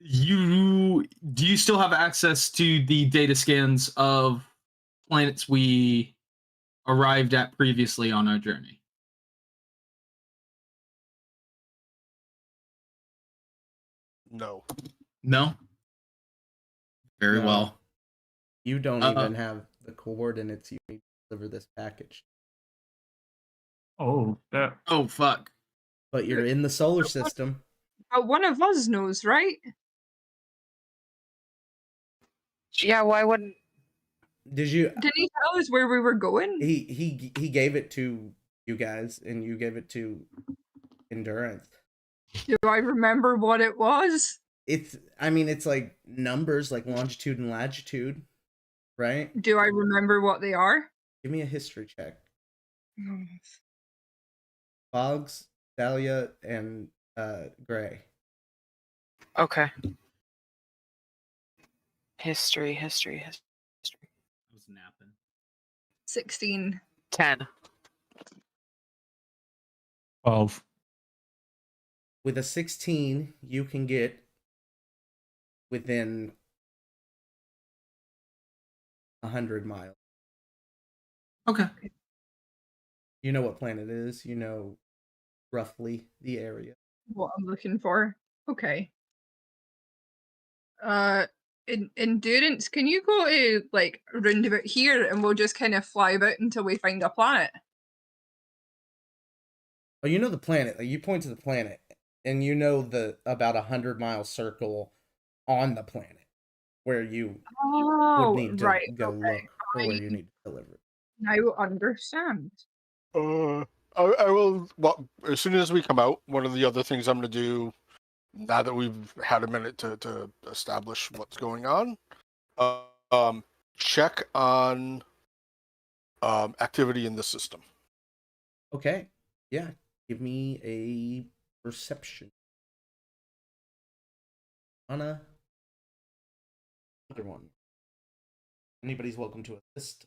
Do you still have access to the data scans of planets we arrived at previously on our journey?
No.
No? Very
No.
well.
You don't even have the coordinates you need to deliver this package.
Oh, that.
Oh, fuck.
But you're in the solar system.
But one of us knows, right?
Yeah, why wouldn't?
Did you?
Didn't he tell us where we were going?
He gave it to you guys, and you gave it to Endurance.
Do I remember what it was?
It's like numbers, like longitude and latitude, right?
Do I remember what they are?
Give me a history check. Boggs, Dahlia, and Gray.
Okay. History.
I was napping.
16.
10.
12.
With a 16, you can get within 100 miles.
Okay.
You know what planet it is. You know roughly the area.
What I'm looking for. Okay. Endurance, can you go to like round about here and we'll just kind of fly about until we find a planet?
Oh, you know the planet. Like you point to the planet, and you know the about 100-mile circle on the planet where you would
Oh,
need to
right.
go
Okay.
look for where
I
you need to deliver it.
now understand.
I will. Well, as soon as we come out, one of the other things I'm going to do, now that we've had a minute to establish what's going on, check on activity in the system.
Okay. Yeah. Give me a perception. Anna. Other one. Anybody's welcome to assist.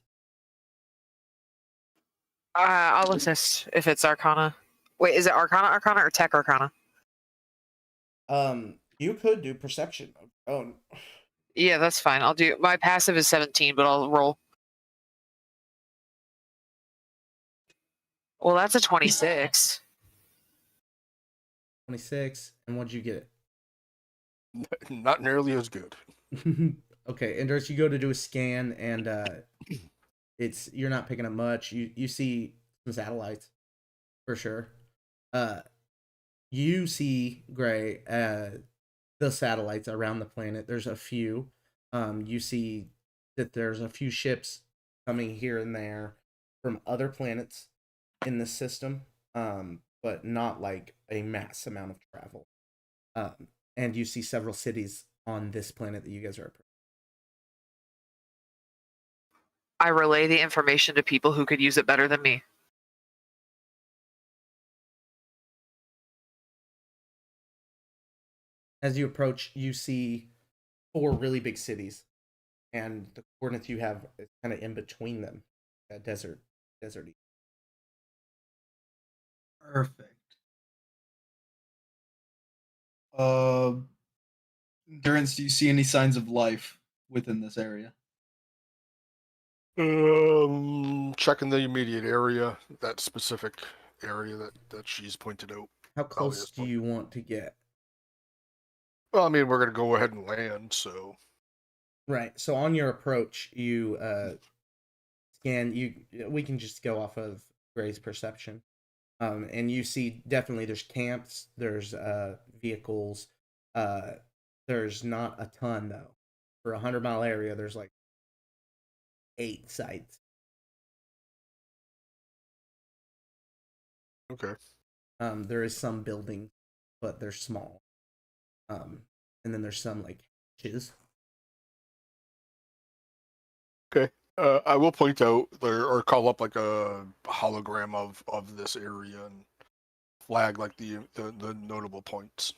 I'll assist if it's Arcana. Wait, is it Arcana, or Tech Arcana?
You could do perception. Oh,
Yeah, that's fine. I'll do. My passive is 17, but I'll roll. Well, that's a 26.
26. And what'd you get?
Not nearly as good.
Okay, and as you go to do a scan, and you're not picking up much. You see some satellites for sure. You see, Gray, the satellites around the planet. There's a few. You see that there's a few ships coming here and there from other planets in the system, but not like a mass amount of travel. And you see several cities on this planet that you guys are.
I relay the information to people who could use it better than me.
As you approach, you see 4 really big cities, and the coordinates you have is kind of in between them. Deserty.
Perfect. Durance, do you see any signs of life within this area?
Checking the immediate area, that specific area that she's pointed out.
How close do you want to get?
Well, I mean, we're gonna go ahead and land, so.
Right. So on your approach, you scan. We can just go off of Gray's perception, and you see definitely there's camps, there's vehicles, there's not a ton though. For a 100-mile area, there's like 8 sites.
Okay.
There is some building, but they're small. And then there's some like hitches.
Okay. I will point out or call up like a hologram of this area and flag like the notable points.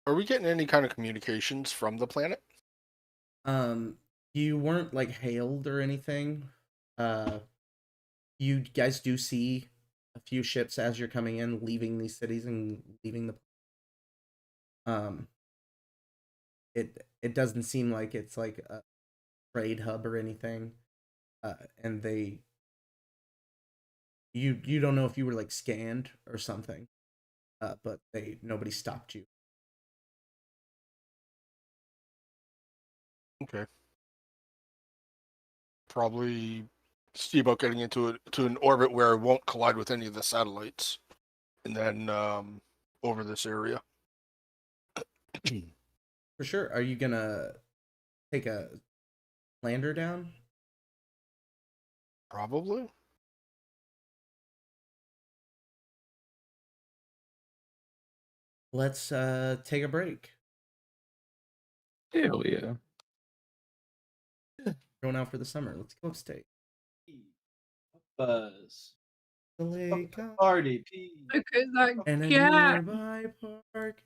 Are we getting any kind of communications from the planet?
You weren't like hailed or anything. You guys do see a few ships as you're coming in, leaving these cities and leaving the. It doesn't seem like it's like a trade hub or anything, and you don't know if you were like scanned or something, but nobody stopped you.
Okay. Probably see about getting into an orbit where it won't collide with any of the satellites, and then over this area.
For sure. Are you gonna take a lander down?
Probably.
Let's take a break.
Hell yeah.
Going out for the summer. Let's go upstate.
Buzz.
The lake
Party. P.
Look at that
and a
cat.
nearby park.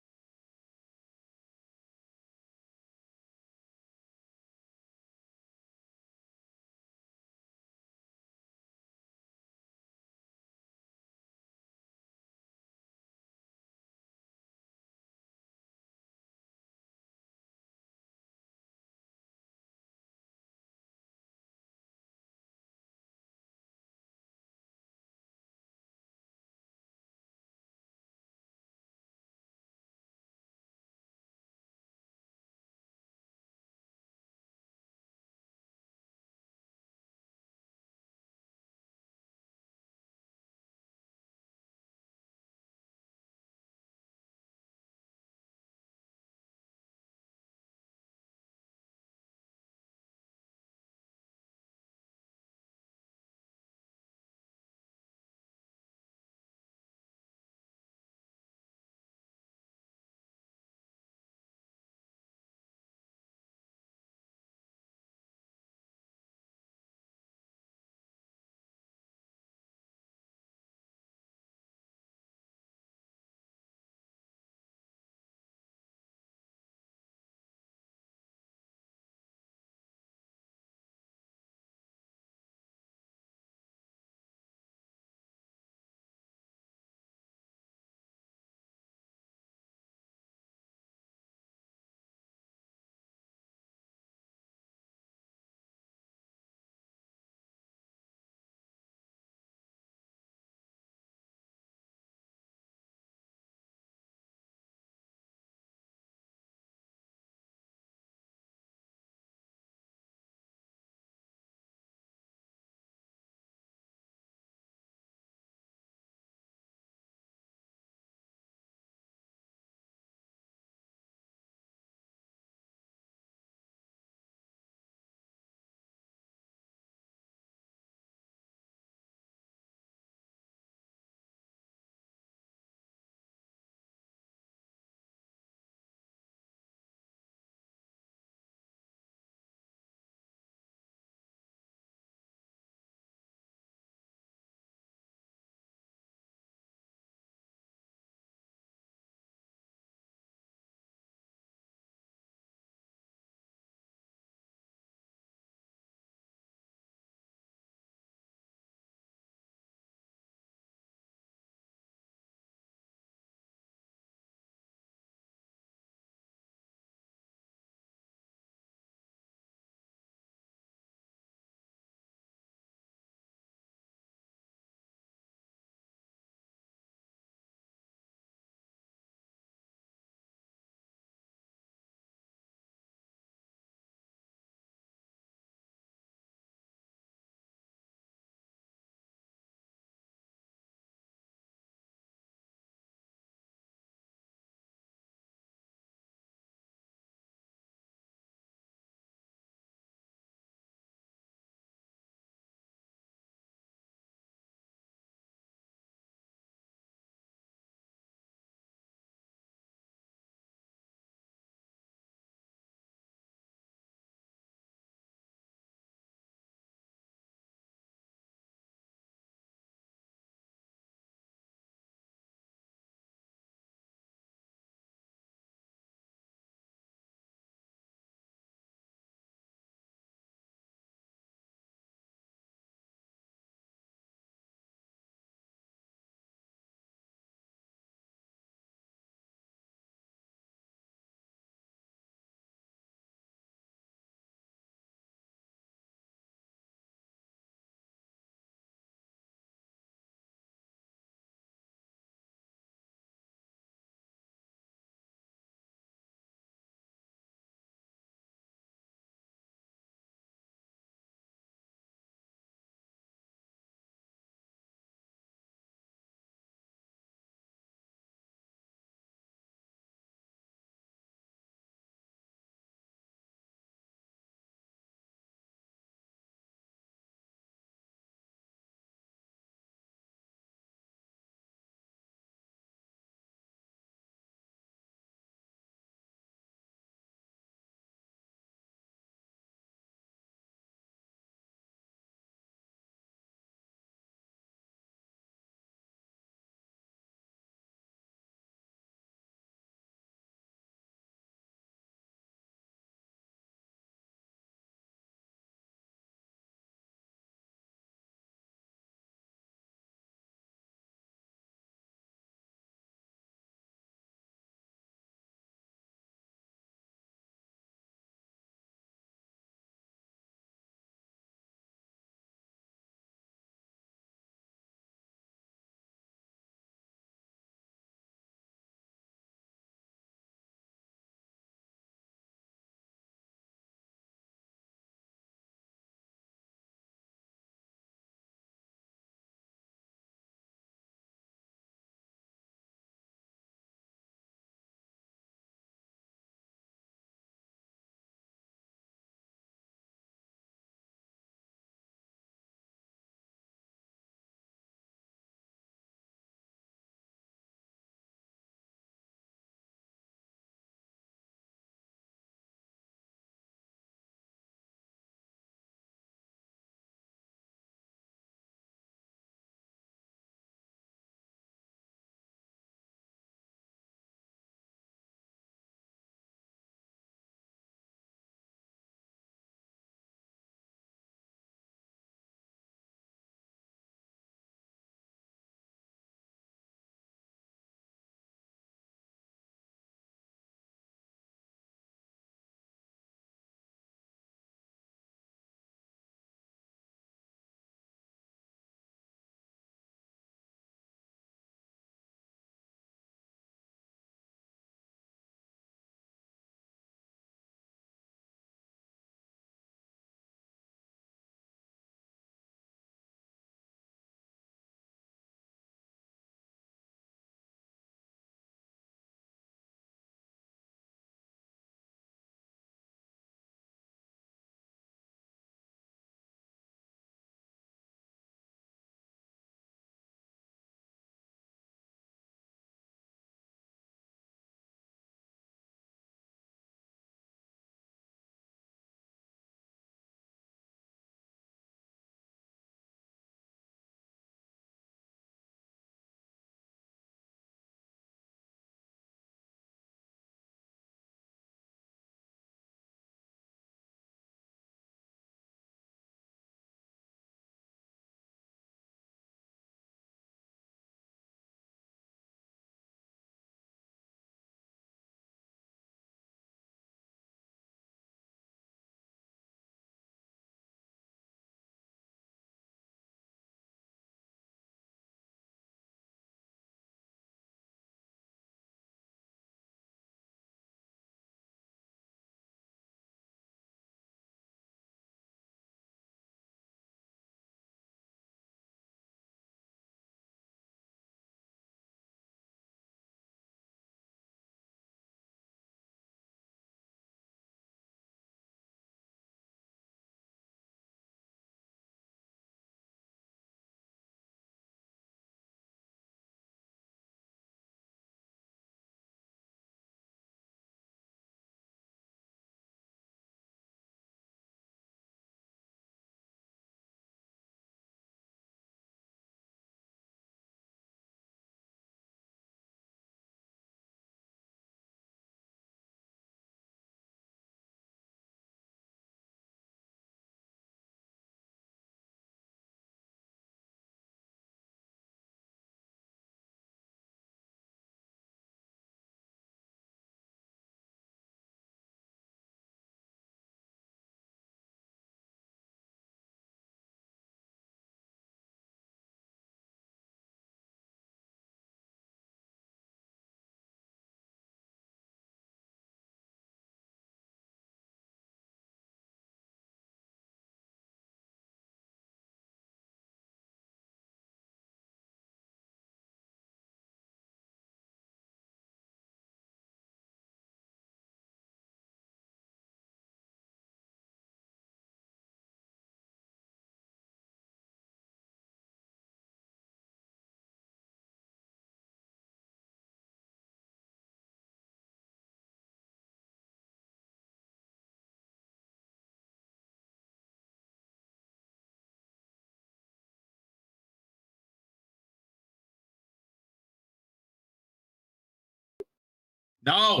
The
No.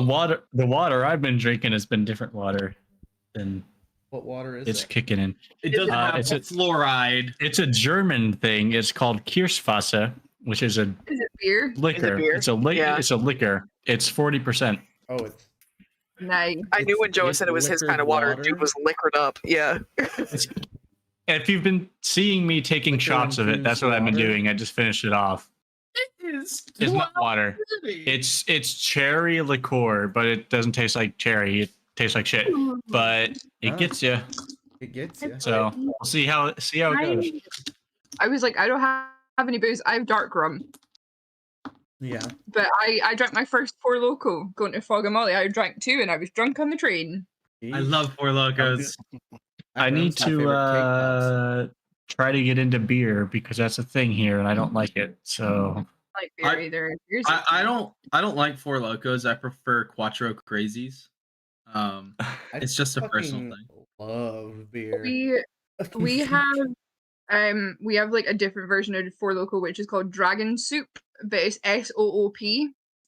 water I've been drinking has been different water than
What water is
it's
it?
kicking in.
It doesn't have
it's a-
fluoride.
It's a German thing. It's called Kirschwasser, which is a
Is it beer?
liquor.
beer?
It's a
Yeah.
It's a liquor. It's 40%.
Oh, it's
Nice.
I knew
It's-
when Joe
it's
said it was his
liquored
kind of water,
water?
dude was liquored up. Yeah.
If you've been seeing me taking
Liquor
shots of it, that's what I've been
infused
doing. I just finished it off. It's not water.
It's
It's cherry liqueur, but it doesn't taste like cherry. It tastes like shit. But it
Ah.
gets you.
it gets you.
So we'll see how it goes.
I was like, I don't have any booze. I have dark rum.
Yeah.
But I drank my first Four Loco going to Fog and Molly. I drank 2 and I was drunk on the train.
I love Four Locos.
I need to try to get into beer because that's a thing here and I don't like it. So
Like beer
I-
either. Beer's
I don't like Four Locos. I prefer Quattro Crazies. It's just a personal thing.
Love beer.
we have like a different version of Four Loco, which is called Dragon Soup, but it's SOOP.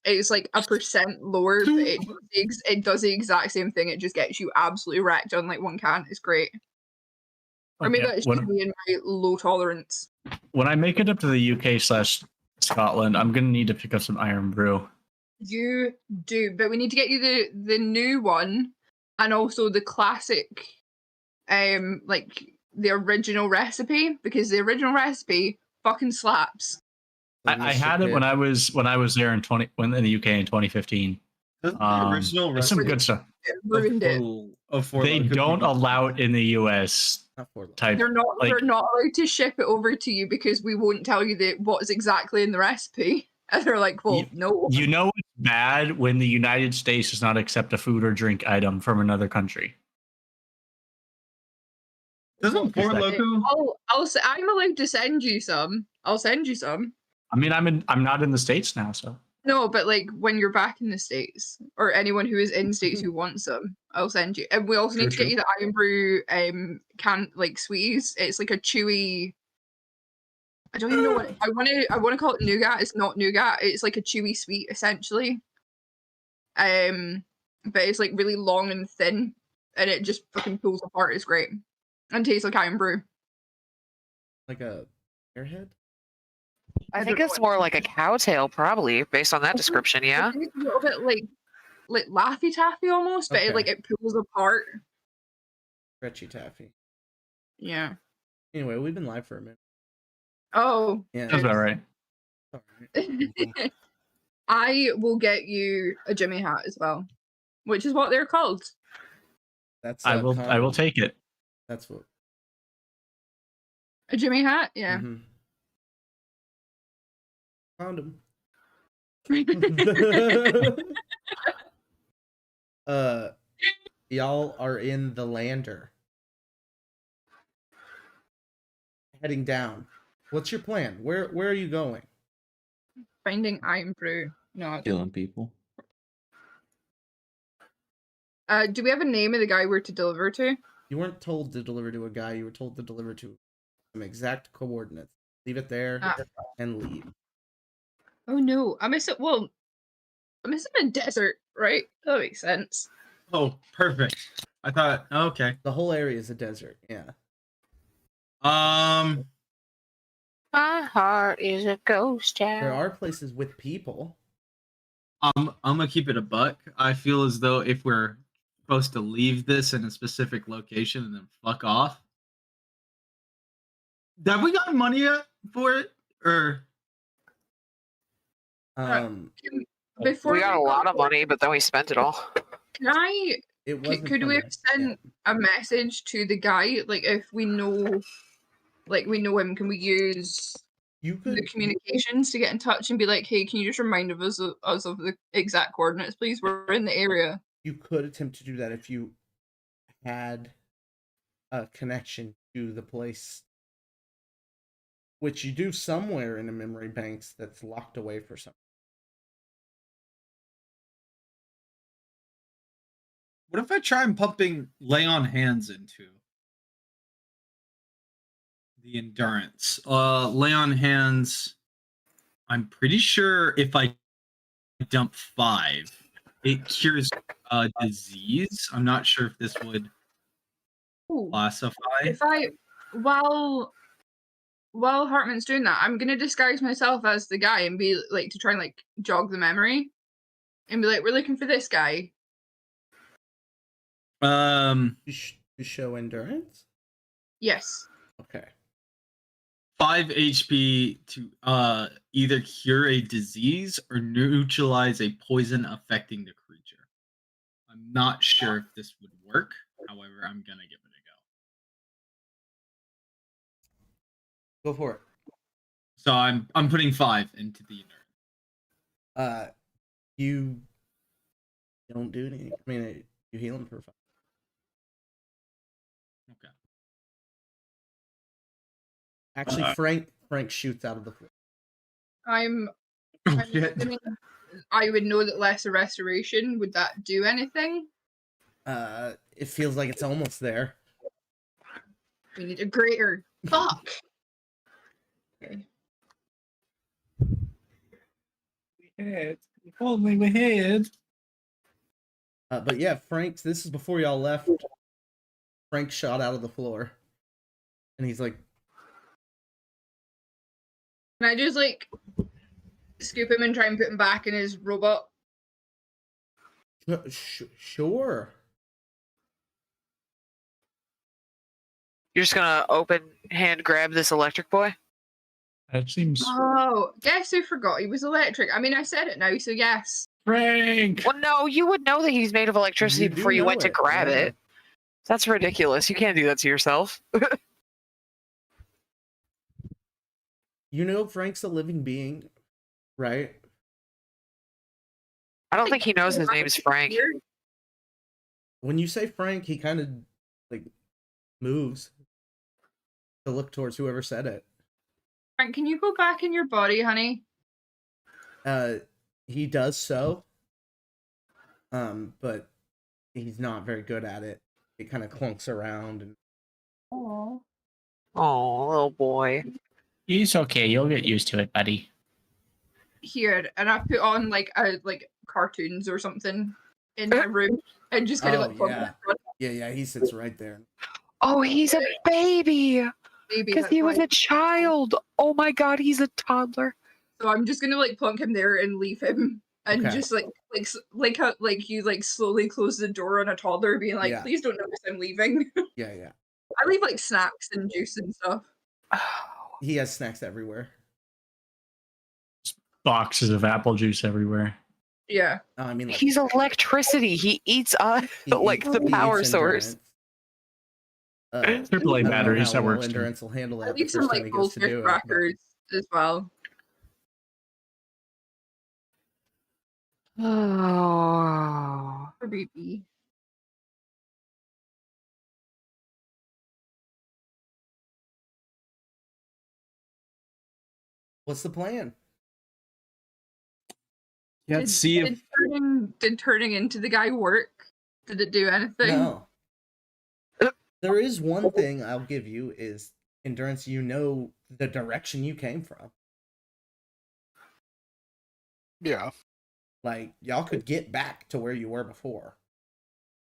It's like 1% lower, but it does the exact same thing. It just gets you absolutely wrecked on like 1 can. It's great. Or maybe
okay,
that's just me and my low tolerance.
when I make it up to the UK/Scotland, I'm gonna need to pick up some Iron Brew.
You do, but we need to get you the new one and also the classic, like the original recipe, because the original recipe fucking slaps.
I had it when I was there in the UK in 2015.
Doesn't the original
It's some
recipe
good stuff.
It ruined it.
of Four
They
Loko
don't
people-
allow it in the US
Not for
type.
They're not
like-
allowed to ship it over to you because we won't tell you what's exactly in the recipe. And they're like, well, no.
You know it's bad when the United States does not accept a food or drink item from another country.
Doesn't Four
Like-
Loko?
I'm allowed to send you some. I'll send you some.
I mean, I'm not in the States now, so
No, but like when you're back in the States, or anyone who is in States who wants some, I'll send you. And we also need to get you the Iron Brew can like sweeties. It's like a chewy. I don't even know what I want to call it nougat. It's not nougat. It's like a chewy sweet essentially. But it's like really long and thin, and it just fucking pulls apart. It's great, and tastes like Iron Brew.
like a airhead.
I think it's more like a cowtail, probably, based on that description, yeah?
It's a little bit like Laffy Taffy almost, but
Okay.
it pulls apart.
Stretchy taffy.
Yeah.
Anyway, we've been live for a minute.
Oh.
Yeah.
that's all right.
All right.
I will get you a Jimmy hat as well, which is what they're called.
That's
I will
condom.
take it.
That's what.
A Jimmy hat, yeah.
Mhm. Condom. Y'all are in the lander. Heading down. What's your plan? Where are you going?
Finding Iron Brew. No.
Killing people.
Do we have a name of the guy we're to deliver to?
You weren't told to deliver to a guy, you were told to deliver to some exact coordinates. Leave it there
Ah.
and leave.
Oh no, I'm missing a desert, right? That makes sense.
Oh, perfect. I thought, okay.
The whole area is a desert, yeah.
Um,
My heart is a ghost town.
There are places with people.
I'm gonna keep it a buck. I feel as though if we're supposed to leave this in a specific location and then fuck off, have we gotten money yet for it? Or
Before
We got a lot of money, but then we spent it all.
Can I
It wasn't
could
from
we
the-
have sent a message to the guy? Like if we know him, can we use
You
the
could
communications to get in touch and be like, hey, can you just remind us of the exact coordinates, please? We're in the area.
you could attempt to do that if you had a connection to the place, which you do somewhere in a memory banks that's locked away for some.
what if I try and pumping lay on hands into the endurance? Lay on hands. I'm pretty sure if I dump 5, it cures disease. I'm not sure if this would
Ooh.
classify.
If I while Hartman's doing that, I'm gonna disguise myself as the guy and be like to try and like jog the memory and be like, we're looking for this guy.
You show endurance?
Yes.
Okay.
5 HP to either cure a disease or neutralize a poison affecting the creature. I'm not sure if this would work. However, I'm gonna give it a go.
Go for it.
So I'm putting 5 into the endurance.
You don't do anything. I mean, you heal him for 5.
Okay.
Actually, Frank shoots out of the floor.
I'm
Oh, shit.
assuming I would know that lesser restoration, would that do anything?
It feels like it's almost there.
We need a greater. Fuck. Okay.
Only my head.
But yeah, Frank's. This is before y'all left. Frank shot out of the floor, and he's like,
Can I just like scoop him and try and put him back in his robot?
Sure.
You're just gonna open hand grab this electric boy?
That seems
Oh, guess who forgot he was electric? I mean, I said it now, so yes.
Frank.
Well, no, you would know that he's made of electricity
You do
before you
know
went to
it,
grab
yeah.
it. That's ridiculous. You can't do that to yourself.
You know Frank's a living being, right?
I don't think he knows his name is Frank.
When you say Frank, he kind of like moves to look towards whoever said it.
Frank, can you go back in your body, honey?
He does so. But he's not very good at it. It kind of clunks around and
Oh.
Oh, little boy.
It's okay. You'll get used to it, buddy.
Here, and I put on like cartoons or something in my room and just kind of like plug
yeah. Yeah, he sits right there.
Oh, he's a baby.
Maybe
Because
that's
he was
why.
a child. Oh my god, he's a toddler.
So I'm just gonna like plunk him there and leave him, and
Okay.
just like how like you like slowly close the door on a toddler, being like,
Yeah.
please don't notice I'm leaving.
Yeah.
I leave like snacks and juice and stuff.
He has snacks everywhere.
Boxes of apple juice everywhere.
Yeah.
I mean, like,
He's electricity. He eats
he
like
eats-
the
he
power
eats
source.
endurance.
AAA
I don't know
batteries,
how
that
well
works too.
endurance will handle
I
that the
leave some
first time
like
he goes to
goldfish
do it.
crackers as well.
Oh.
For baby.
What's the plan?
Yeah,
Did,
see if
did turning into the guy work? Did it do anything?
No. There is one thing I'll give you is endurance. You know the direction you came from.
Yeah.
Like y'all could get back to where you were before,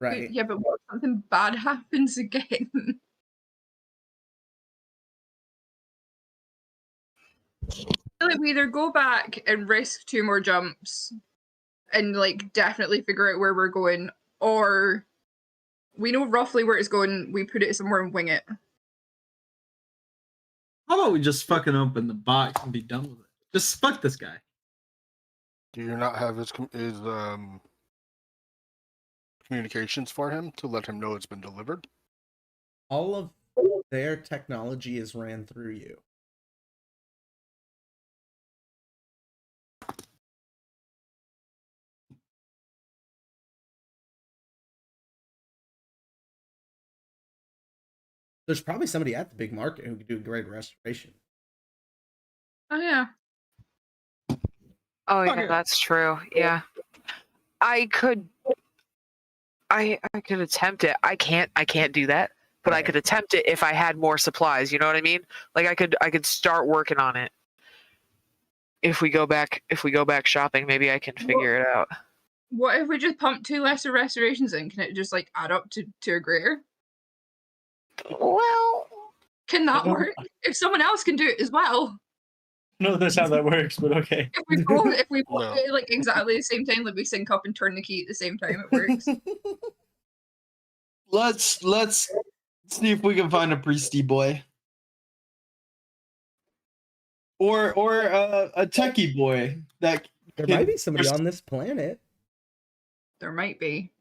right?
Yeah, but what if something bad happens again? I feel like we either go back and risk 2 more jumps and like definitely figure out where we're going, or we know roughly where it's going, we put it somewhere and wing it.
how about we just fucking open the box and be done with it? Just fuck this guy.
Do you not have his communications for him to let him know it's been delivered?
All of their technology is ran through you. There's probably somebody at the big market who could do a great restoration.
Oh yeah.
Oh yeah,
Okay.
that's true. Yeah. I could attempt it. I can't do that. But I
Right.
could attempt it if I had more supplies, you know what I mean? Like I could start working on it. If we go back shopping, maybe I can figure it out.
What if we just pump 2 lesser restorations in? Can it just like add up to a greater?
Well,
Can that work? If someone else can do it as well.
No, that's how that works, but okay.
If we both
No.
do it like exactly the same time, like we sync up and turn the key at the same time, it works.
Let's see if we can find a priesty boy. Or a techie boy that
There
can-
might be somebody on this planet.
There might be.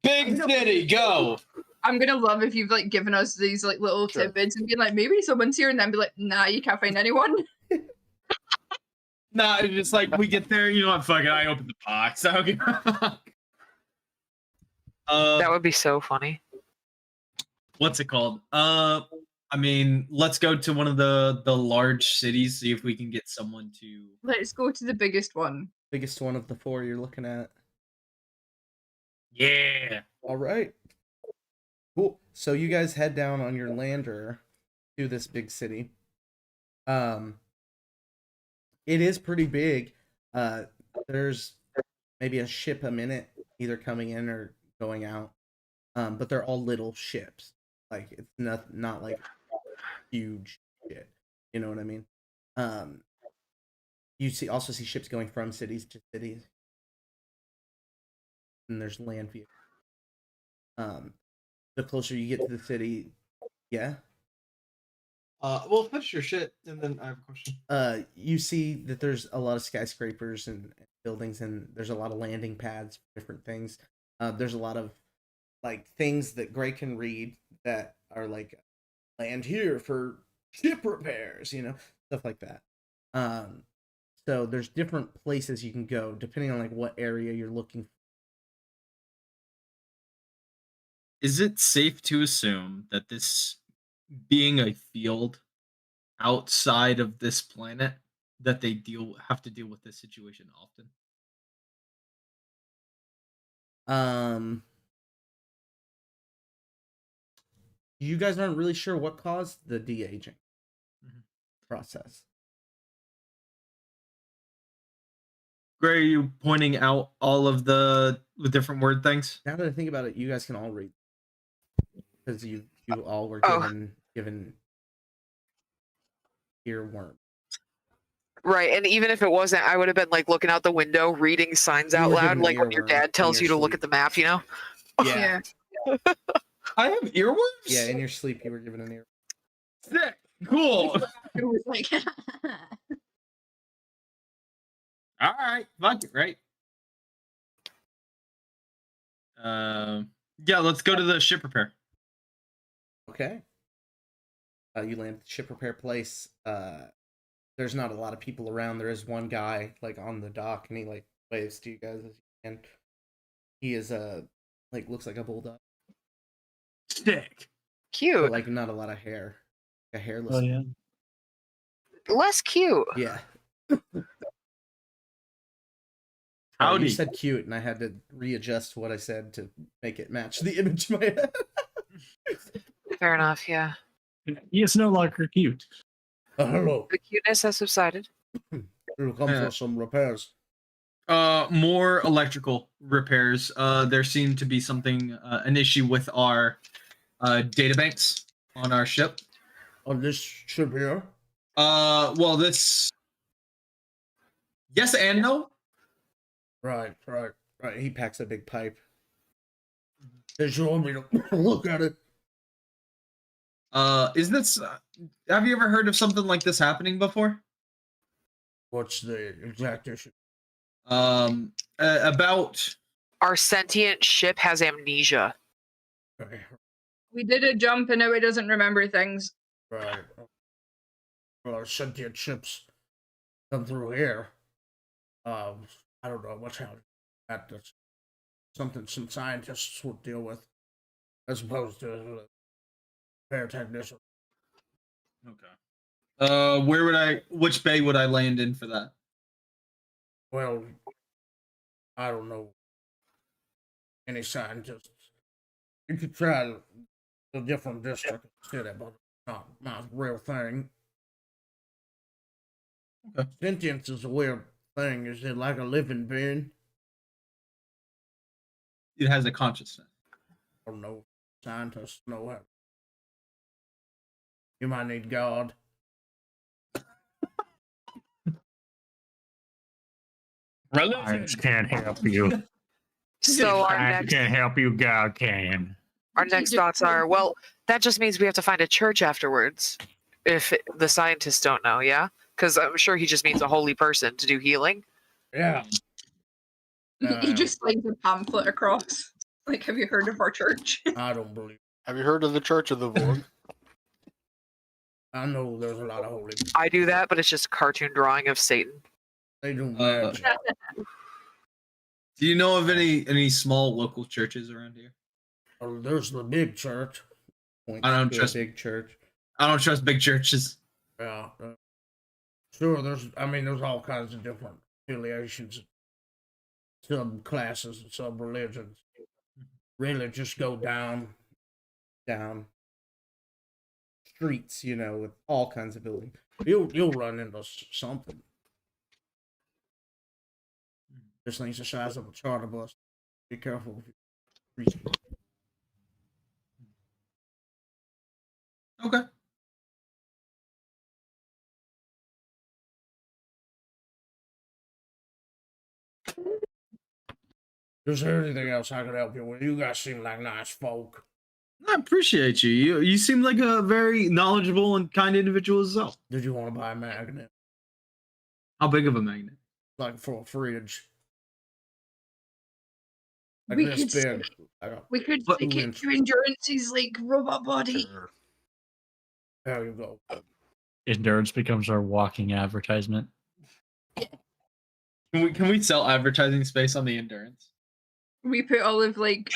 Big city, go.
I'm gonna love if you've like given us these like little
Sure.
tidbits and been like, maybe someone's here, and then be like, nah, you can't find anyone.
Nah, it's just like we get there, you know what? Fuck it, I opened the box. I don't give a fuck.
that would be so funny.
What's it called? I mean, let's go to one of the large cities, see if we can get someone to.
Let's go to the biggest one.
Biggest one of the 4 you're looking at.
Yeah.
All right. Cool. So you guys head down on your lander to this big city. It is pretty big. There's maybe a ship a minute either coming in or going out. But they're all little ships. Like it's not like huge shit. You know what I mean? You also see ships going from cities to cities. And there's land view. The closer you get to the city, yeah.
Well, finish your shit, and then I have a question.
You see that there's a lot of skyscrapers and buildings, and there's a lot of landing pads for different things. There's a lot of like things that Gray can read that are like land here for ship repairs, you know, stuff like that. So there's different places you can go depending on like what area you're looking for.
Is it safe to assume that this being a field outside of this planet, that they have to deal with this situation often?
You guys aren't really sure what caused the de-aging process.
Gray, are you pointing out all of the different word things?
Now that I think about it, you guys can all read because you all were
Oh.
given earworm.
Right, and even if it wasn't, I would have been like looking out the window, reading signs
You
out
were
loud,
given an
like when your
earworm
dad
in
tells
your
you to look
sleep.
at the map. You know?
Yeah.
I have earworms?
Yeah, in your sleep you were given an ear.
Sick. Cool.
It was like
All right. Fuck it, right? Yeah, let's go to the ship repair.
Okay. You land at the ship repair place. There's not a lot of people around. There is one guy like on the dock, and he like waves to you guys as you can. He is like looks like a bulldog,
Sick.
Cute.
but like not a lot of hair, a hairless.
yeah.
Less cute.
Yeah.
Howdy.
You said cute, and I had to readjust what I said to make it match the image in my head.
Fair enough. Yeah,
He is no longer cute.
Hello.
the cuteness has subsided.
We'll come
Yeah.
for some repairs.
More electrical repairs. There seemed to be something, an issue with our databanks on our ship.
On this ship here.
Well, this. Yes and no.
Right. He packs a big pipe. They showed me to look at it.
Is this? Have you ever heard of something like this happening before?
What's the exact issue?
About.
Our sentient ship has amnesia.
Right.
we did a jump and now it doesn't remember things.
Right. Well, our sentient ships come through here. I don't know what's happening. That's something some scientists would deal with, as opposed to repair technician.
Okay. Where would I? Which bay would I land in for that?
Well, I don't know any scientists. You could try a different district instead, but not a real thing.
Okay.
Sentience is a weird
thing? Is it like a living being?
It has a consciousness.
I don't know. Scientists know it. You might need God.
Science can't help you.
So our
Science
next
can't help you. God can.
our next thoughts are, well, that just means we have to find a church afterwards. If the scientists don't know, yeah, because I'm sure he just means a holy person to do healing.
Yeah.
He just slides a pamphlet across. Like, have you heard of our church?
I don't believe.
Have you heard of the Church of the Vorg?
I know there's a lot of holy.
I do that, but it's just a cartoon drawing of Satan.
They do magic.
Do you know of any small local churches around here?
Oh, there's the big church.
Points
I don't
to a
trust-
big church.
I don't trust big churches.
Yeah. Sure, there's all kinds of different affiliations, subclasses, and sub-religions. Really just go down
Streets, with all kinds of buildings.
You'll run into something. This thing's the size of a charter bus. Be careful.
Okay.
Is there anything else I could help you with? You guys seem like nice folk.
I appreciate you. You seem like a very knowledgeable and kind individual as well.
Did you want to buy a magnet?
How big of a magnet?
Like for a fridge? Like
We
this
could
big.
We could
What-
stick it to Endurance's like robot body.
Sure.
There you go.
Endurance becomes our walking advertisement.
Can we sell advertising space on the Endurance?
We put all of like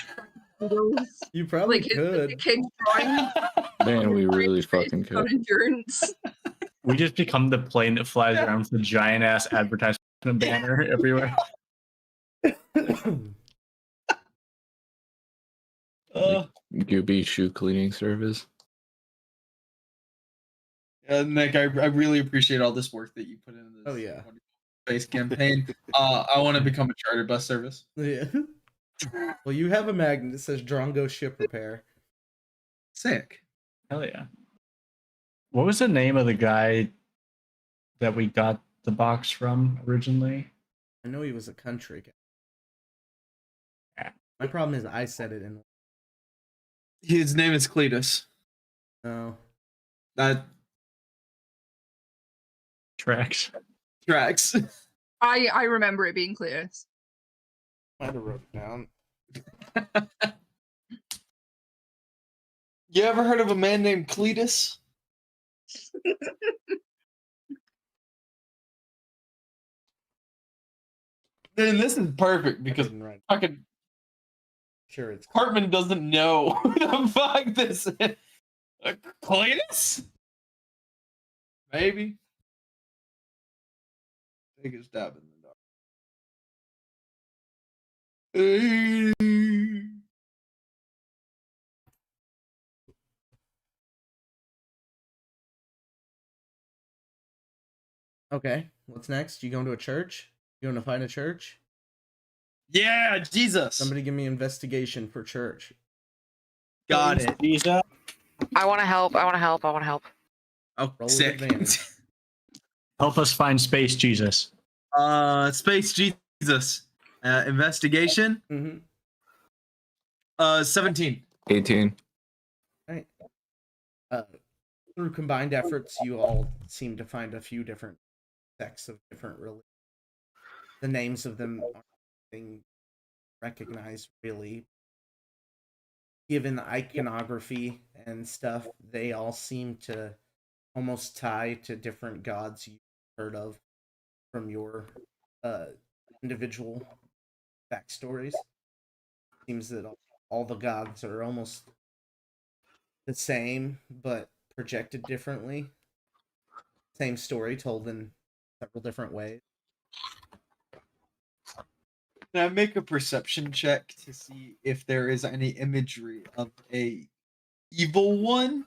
those
You probably
like
could.
the kid drawing
Man, we really fucking
on
could.
Endurance.
We just become the plane that flies around with a giant ass advertisement banner everywhere.
Gooby shoe cleaning service.
Nick, I really appreciate all this work that you put into this.
Oh, yeah.
wonderful space campaign. I want to become a charter bus service.
Yeah. Well, you have a magnet that says Drongo Ship Repair.
Sick.
Hell yeah. What was the name of the guy that we got the box from originally?
I know he was a country guy.
Yeah.
My problem is I said it in.
His name is Cletus.
No.
That
Tracks.
tracks.
I remember it being Cletus.
Might have wrote it down.
You ever heard of a man named Cletus? Then this is perfect
I
because
didn't write.
fucking
Sure, it's
Cartman doesn't know who the fuck this is. Cletus? Maybe. Take a stab in the dark.
okay. What's next? You going to a church? You going to find a church?
Yeah, Jesus.
Somebody give me investigation for church.
Got it.
I want to help.
Roll
Oh,
with
sick.
advantage.
Help us find space, Jesus.
Space Jesus. Investigation.
Mm-hmm.
17.
18.
Through combined efforts, you all seem to find a few different sects of different religions. The names of them aren't being recognized, really. Given the iconography and stuff, they all seem to almost tie to different gods you've heard of from your individual backstories. Seems that all the gods are almost the same, but projected differently. Same story told in several different ways.
Can I make a perception check to see if there is any imagery of a evil one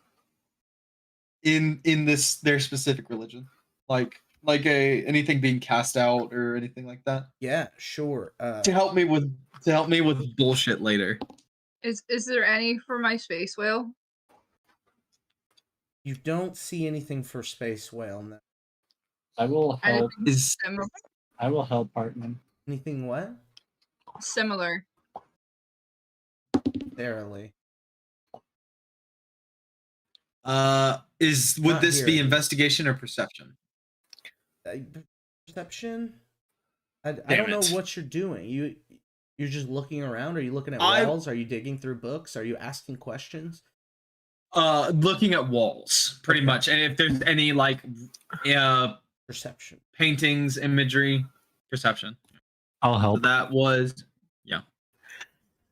in this their specific religion? Like like anything being cast out or anything like that
Yeah, sure.
to help me with bullshit later.
Is there any for my space whale?
You don't see anything for Space Whale. No.
I will help.
Anything
Is
I will help Hartman.
Anything what?
similar?
Barely.
would
Not
this be
here.
investigation or perception?
Perception? I
Damn
don't know
it.
what you're doing. You're just looking around. Are you looking at
I-
walls? Are you digging through books? Are you asking questions?
Looking at walls, pretty
Okay.
much, and if there's any like
Perception.
paintings, imagery, perception.
I'll
So
help.
that was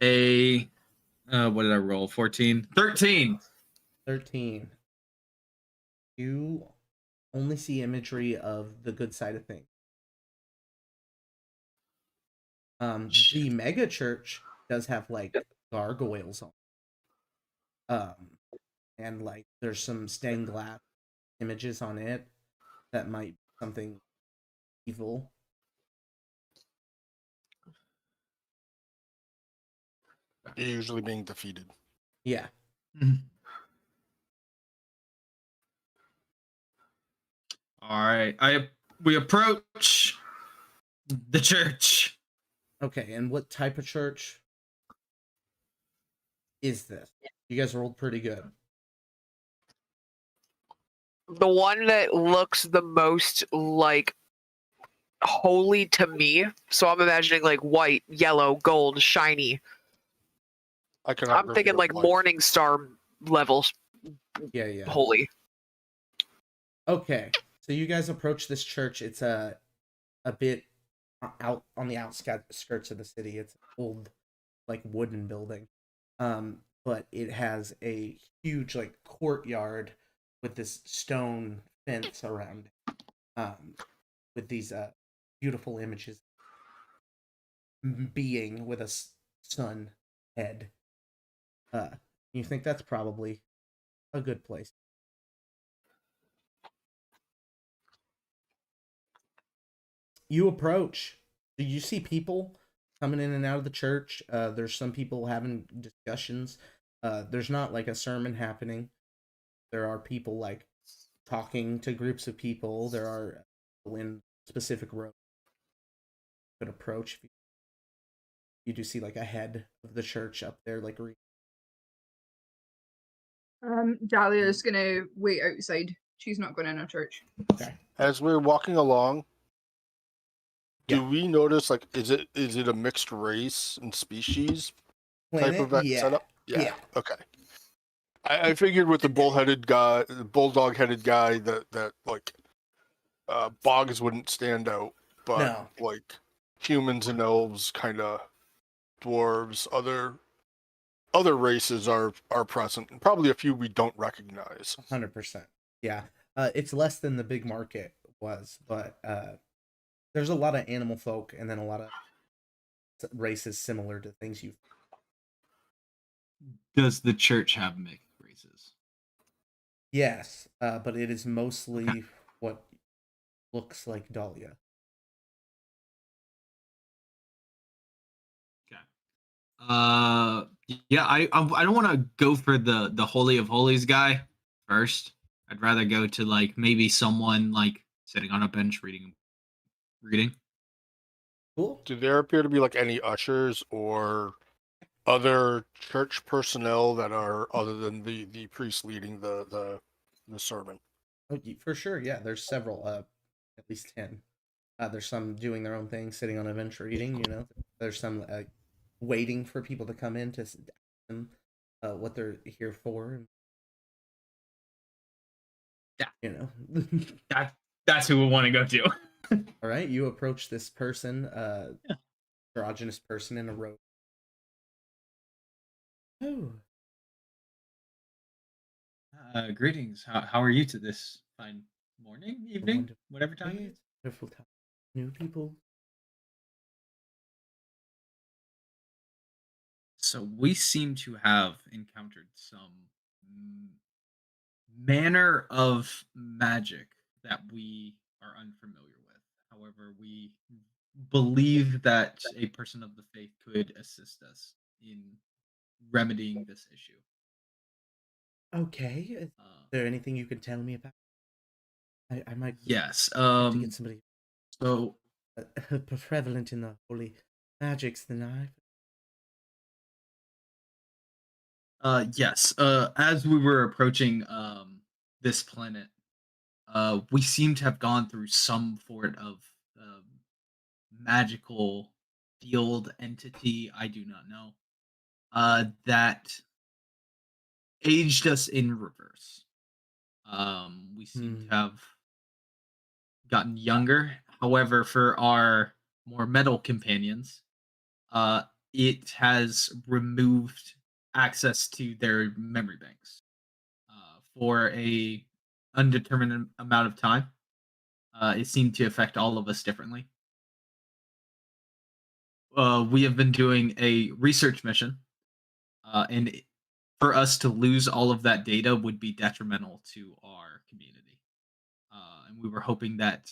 a what did I roll? 14, 13.
13. You only see imagery of the good side of things. The mega church does have like gargoyles on. And like there's some stained glass images on it that might be something evil.
Usually being defeated.
Yeah.
All right, we approach the church.
Okay, and what type of church is this? You guys rolled pretty good.
The one that looks the most like holy to me. So I'm imagining like white, yellow, gold, shiny. I'm thinking like Morning Star levels
Yeah.
holy.
Okay, so you guys approach this church. It's a bit out on the outskirts of the city. It's an old, like wooden building, but it has a huge like courtyard with this stone fence around it, with these beautiful images, being with a sun head. You think that's probably a good place. You approach. Do you see people coming in and out of the church? There's some people having discussions. There's not like a sermon happening. There are people like talking to groups of people. There are people in specific rows you could approach. You do see like a head of the church up there, like
Dahlia is gonna wait outside. She's not going in a church.
okay.
As we're walking along,
Yeah.
do we notice like is it a mixed race and species type of
yeah.
setup?
Yeah.
Okay. I figured with the bulldog-headed guy that like bogs wouldn't stand out, but
No.
like humans and elves, kind of dwarves, other races are present, and probably a few we don't recognize.
100%. Yeah. It's less than the big market was, but there's a lot of animal folk and then a lot of races similar to things you've.
Does the church have mixed races?
Yes, but it is mostly
Okay.
what looks like Dahlia.
Yeah, I don't want to go for the Holy of Holies guy first. I'd rather go to like maybe someone like sitting on a bench reading.
Cool.
Do there appear to be like any ushers or other church personnel that are other than the priest leading the sermon?
Oh, for sure. Yeah, there's several. At least 10. There's some doing their own thing, sitting on a bench reading. You know, there's some waiting for people to come in to ask them what they're here for.
Yeah.
You know.
That's who we want to go to.
All right, you approach this person, androgynous person in a robe. Oh,
Greetings. How are you to this fine morning, evening,
wonderful
whatever time it is?
wonderful time. New people.
So we seem to have encountered some manner of magic that we are unfamiliar with. However, we believe that a person of the faith could assist us in remedying this issue.
Okay. Is there anything you can tell me about? I might
Yes.
have to get somebody
So
prevalent in the holy magics than I.
yes. As we were approaching this planet, we seem to have gone through some sort of magical field entity. I do not know. That aged us in reverse. We seem to have gotten younger. However, for our more metal companions, it has removed access to their memory banks for a undetermined amount of time. It seemed to affect all of us differently. We have been doing a research mission, and for us to lose all of that data would be detrimental to our community. And we were hoping that,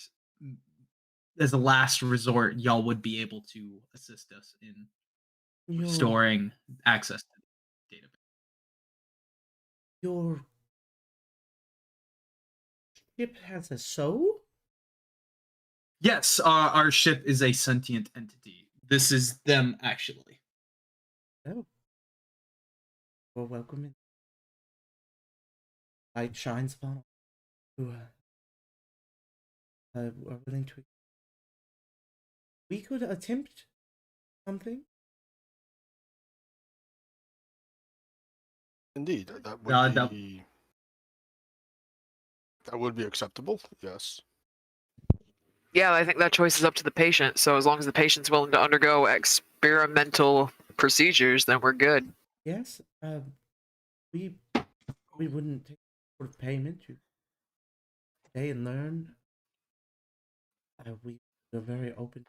as a last resort, y'all would be able to assist us in restoring access to the database.
Your ship has a soul?
Yes, our ship is a sentient entity. This is them, actually.
Oh. Well, welcome in. Light shines upon all who are willing to. We could attempt something.
Indeed, that would be acceptable. Yes.
Yeah, I think that choice is up to the patient. So as long as the patient's willing to undergo experimental procedures, then we're good.
Yes. We wouldn't take sort of payment to stay and learn. We're very open.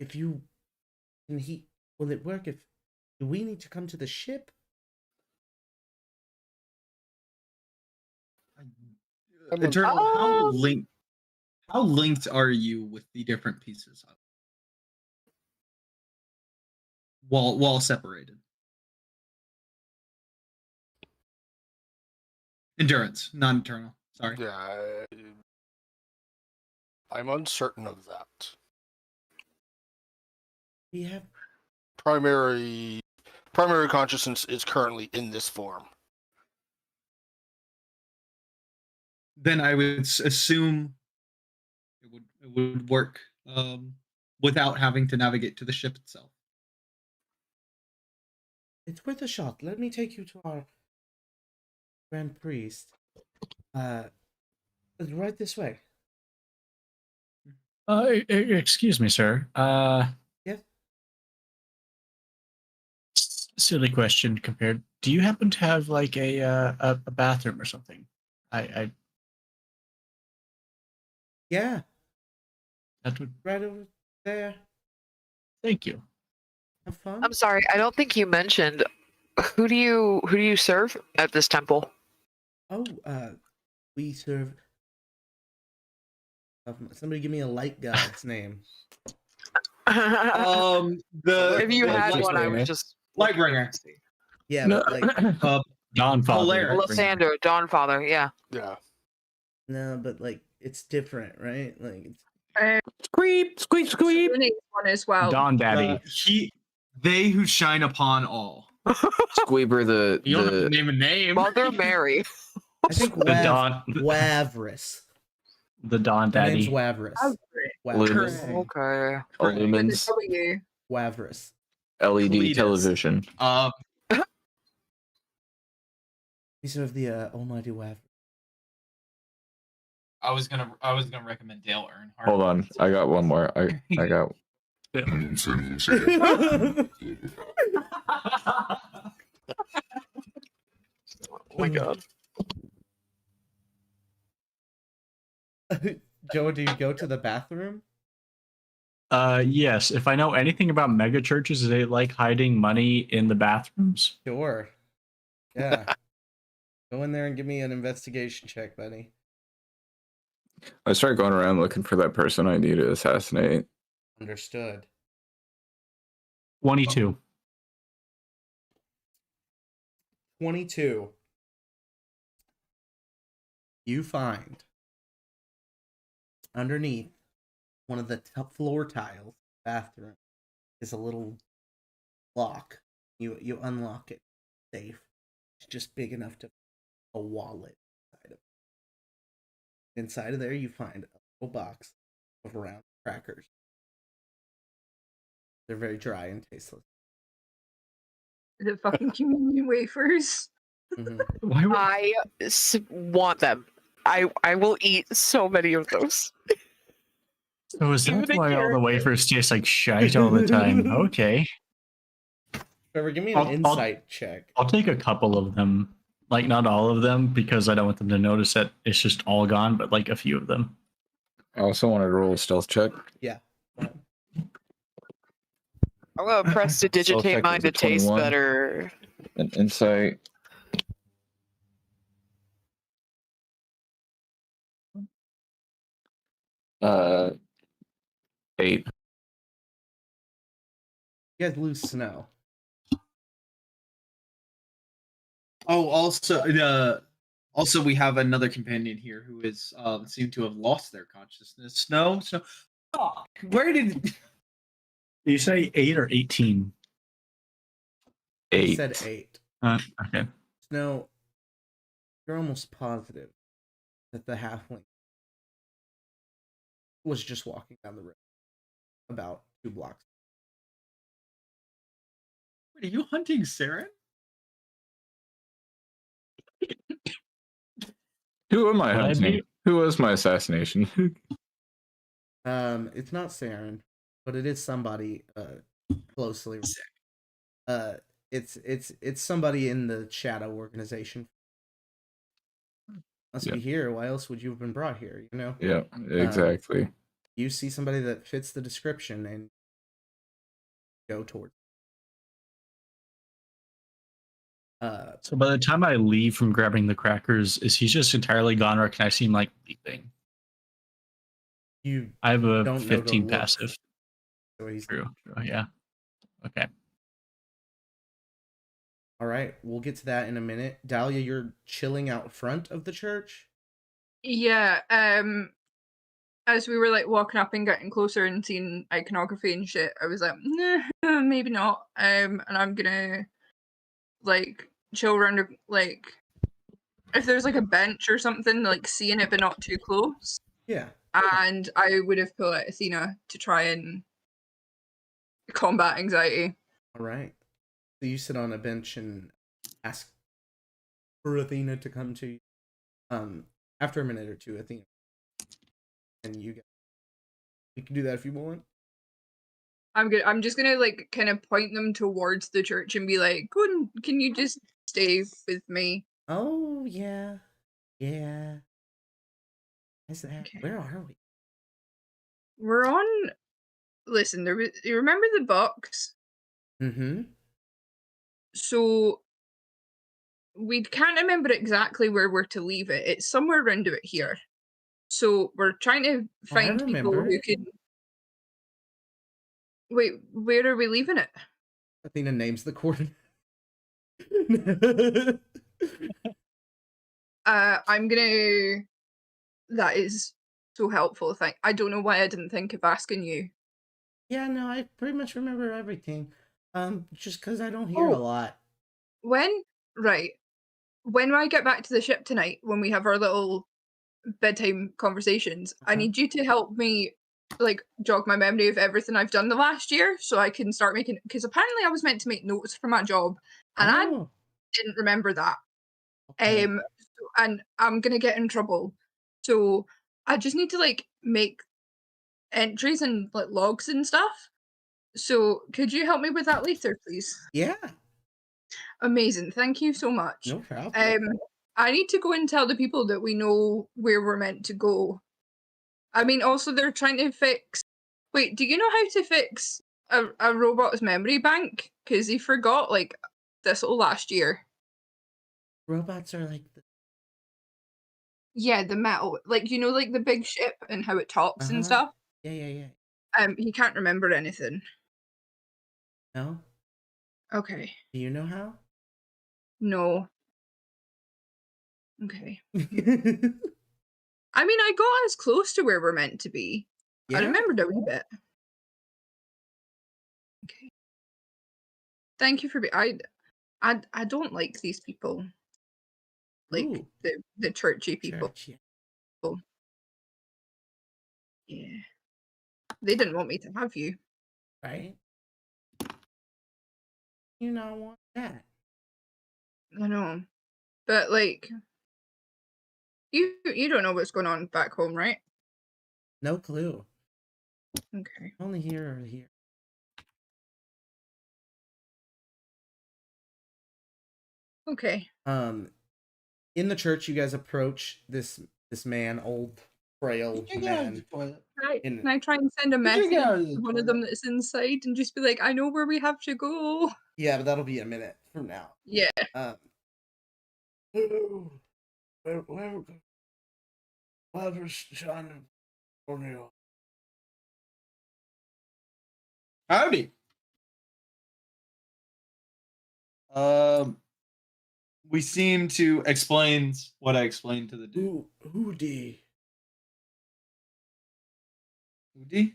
If you and will it work if do we need to come to the ship?
Eternal, how linked are you with the different pieces of while separated? Endurance, non-eternal. Sorry.
Yeah, I'm uncertain of that.
We have
Primary consciousness is currently in this form.
Then I would assume it would work without having to navigate to the ship itself.
it's worth a shot. Let me take you to our Grand Priest. Right this way.
Excuse me, sir.
Yes.
Silly question compared. Do you happen to have like a bathroom or something?
Yeah.
That would.
Right over there.
Thank you.
Have fun.
I'm sorry, I don't think you mentioned who do you serve at this temple?
Oh, we serve. Somebody give me a light god's name.
If you had
just
one, I
name
was
it.
just
Lightbringer.
Yeah,
No.
but like
Dawn Father.
Polaris.
Lysander, Dawnfather, yeah.
Yeah.
no, but like it's different, right? Like it's
Squeep, squeep, squeep.
Rooney's one as well.
Dawn Daddy.
They who shine upon all.
Squeeber
You don't have to
the
name a name.
Mother Mary.
I think
The Dawn.
Wavris.
The Dawn
Her name's
Daddy.
Wavris.
Lumens.
Wavris.
Okay.
Lumens
W.
Wavris.
LED
Cletus.
television.
We serve the almighty Wavris.
I was gonna recommend Dale Earnhardt.
Hold on, I got one more. I got.
Oh my god.
Joe, do you go to the bathroom?
Yes. If I know anything about mega churches, they like hiding money in the bathrooms.
Sure. Yeah. Go in there and give me an investigation check, buddy.
I started going around looking for that person I need to assassinate.
Understood.
22.
22. You find underneath one of the top floor tiles bathroom is a little lock. You unlock it. Safe. It's just big enough to a wallet inside of it. Inside of there you find a little box of round crackers. They're very dry and tasteless.
The fucking communion wafers.
Mhm.
Why would
I want them. I will eat so many of those.
So is
Even
that
the
why all the
character.
wafers taste like shite all the time? Okay.
Trevor, give me an
I'll-
insight check.
I'll take a couple of them. Like, not all of them, because I don't want them to notice that it's just all gone, but like a few of them.
I also wanted to roll a stealth check.
Yeah.
I'm gonna press to
Stealth
digitate
check
mine
is a
to taste
21.
better.
An insight. Uh, 8.
You guys lose snow.
Oh, also we have another companion here who is seem to have lost their consciousness. Snow. Fuck. Where did
Did you say 8 or 18?
I
8.
said 8.
Okay.
Snow, you're almost positive that the halfling was just walking down the road about 2 blocks.
Wait, are you hunting Saren?
Who am I
Would I
hunting?
be-
Who was my assassination?
It's not Saren, but it is somebody closely. It's somebody in the Shadow organization. Must
Yeah.
be here. Why else would you have been brought here? You know.
Yeah, exactly.
You see somebody that fits the description and go towards.
So by the time I leave from grabbing the crackers, is he just entirely gone, or can I see him like leaping?
You
I have a
don't know to
15
look.
passive.
So he's
True. Yeah. Okay.
all right. We'll get to that in a minute. Dahlia, you're chilling out front of the church.
Yeah, as we were like walking up and getting closer and seeing iconography and shit, I was like, nah, maybe not. And I'm gonna like chill around, like if there's like a bench or something, like seeing it but not too close.
Yeah.
And I would have pulled out Athena to try and combat anxiety.
All right. So you sit on a bench and ask for Athena to come to you. After a minute or two, Athena, and you can do that if you want.
I'm just gonna like kind of point them towards the church and be like, can you just stay with me?
Oh yeah, yeah. Is that
Okay.
where are we?
We're on. Listen, you remember the box?
Mm-hmm.
So we can't remember exactly where we're to leave it. It's somewhere around about here. So we're trying to find people
remember
who
it.
can. Wait, where are we leaving it?
Athena names the coordinate.
I'm gonna. That is so helpful. I don't know why I didn't think of asking you.
Yeah, no, I pretty much remember everything. Just because I don't hear a
Oh.
lot.
When I get back to the ship tonight, when we have our little bedtime conversations, I
Uh-huh.
need you to help me like jog my memory of everything I've done the last year so I can start making, because apparently I was meant to make notes for my job and I
Oh,
didn't remember that.
okay.
And I'm gonna get in trouble. So I just need to like make entries and like logs and stuff. So could you help me with that later, please?
Yeah,
Amazing. Thank you so much.
no problem.
I need to go and tell the people that we know where we're meant to go. I mean, also they're trying to fix. Wait, do you know how to fix a robot's memory bank? Because he forgot like this all last year.
Robots are like
Yeah, the metal. Like, you know, like the big ship and how it talks
Uh-huh.
and stuff?
Yeah.
He can't remember anything.
No?
Okay.
Do you know how?
No. Okay.
Yeah.
I mean, I got as close to where we're meant to be. I remembered a wee bit. Okay. Thank you for I don't like these people. Like
Ooh,
the churchy people.
church, yeah.
Yeah. They didn't want me to have you.
Right? You not want that.
I know. But like you don't know what's going on back home, right?
No clue.
Okay.
Only here or here.
Okay.
In the church, you guys approach this man, old frail man.
Can I try and send a message to one of them that's inside and just be like, I know where we have to go?
Yeah, but that'll be a minute from now.
Yeah.
Howdy. We seem to explains what I explained to the dude.
Hootie.
Hootie?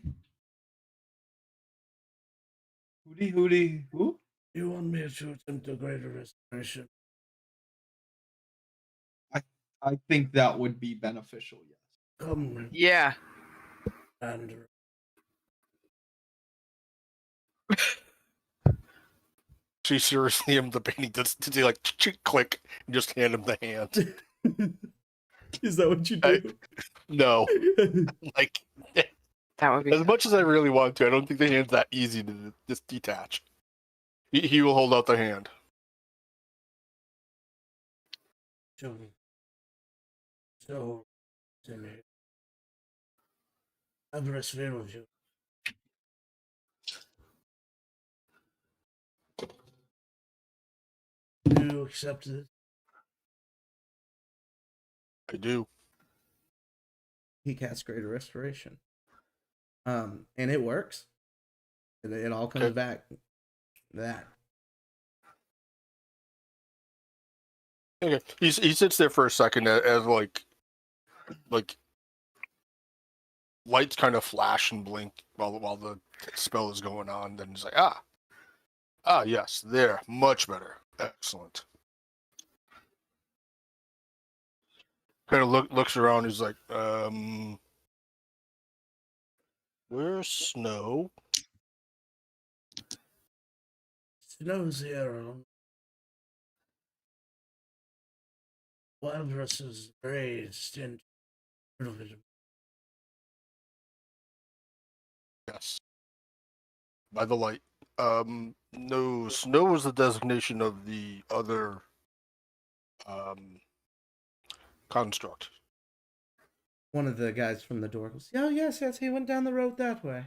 Hootie, who?
You want me to attempt a greater restoration?
I think that would be beneficial, yes.
Come
Yeah.
and
She seriously him the painting to do like click and just hand him the hand.
Is that what you do?
No, like
That would be
as much as I really want to, I don't think the hand's that easy to just detach. He will hold out the hand.
So, I've wrestled with you. You accept it?
I do.
He casts Greater Restoration. And it works. It all comes
Okay.
back. That.
Okay. He sits there for a second as like lights kind of flash and blink while the spell is going on. Then he's like, yes, there, much better, excellent. Kind of looks around. He's like, where's Snow?
Snow's here. Walrus is raised in
Yes. By the light. No, Snow was the designation of the other construct.
One of the guys from the door goes, oh, yes, he went down the road that way.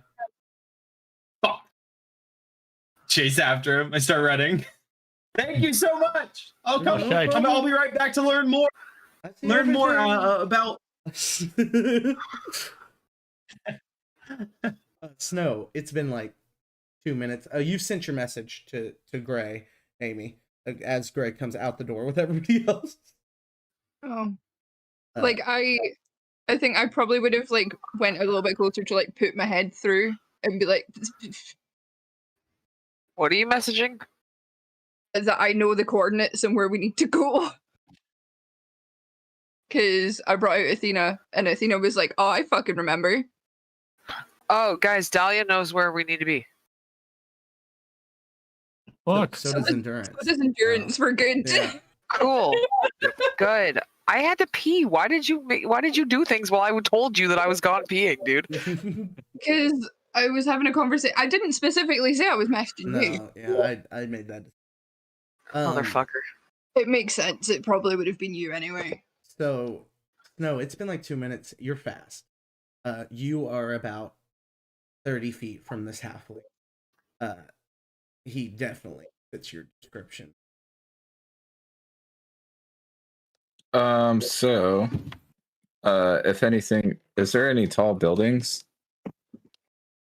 Fuck. Chase after him. I start running. Thank you so much. I'll come.
Okay.
I'll be right back to learn more. Learn more about.
Snow, it's been like 2 minutes. You've sent your message to Gray, Amy, as Gray comes out the door with everybody else.
Oh. Like I think I probably would have like went a little bit closer to like put my head through and be like
What are you messaging?
that I know the coordinates and where we need to go. Cause I brought out Athena and Athena was like, oh, I fucking remember.
Oh, guys, Dahlia knows where we need to be.
Look,
So does Endurance.
So does Endurance. We're good.
Yeah.
Cool. Good. I had to pee. Why did you do things while I told you that I was gone peeing, dude?
Because I was having a conversation. I didn't specifically say I was messaging you.
No, yeah, I made that.
Motherfucker.
It makes sense. It probably would have been you anyway.
So, no, it's been like 2 minutes. You're fast. You are about 30 feet from this halfling. He definitely fits your description.
So If anything, is there any tall buildings?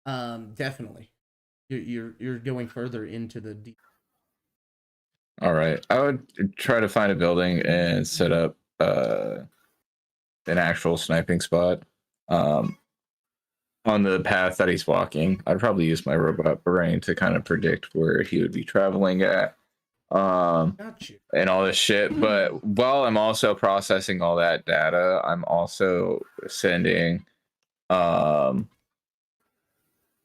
Definitely. You're going further into the deep.
All right, I would try to find a building and set up an actual sniping spot on the path that he's walking. I'd probably use my robot brain to kind of predict where he would be traveling at.
Got you.
And all this shit. But while I'm also processing all that data, I'm also sending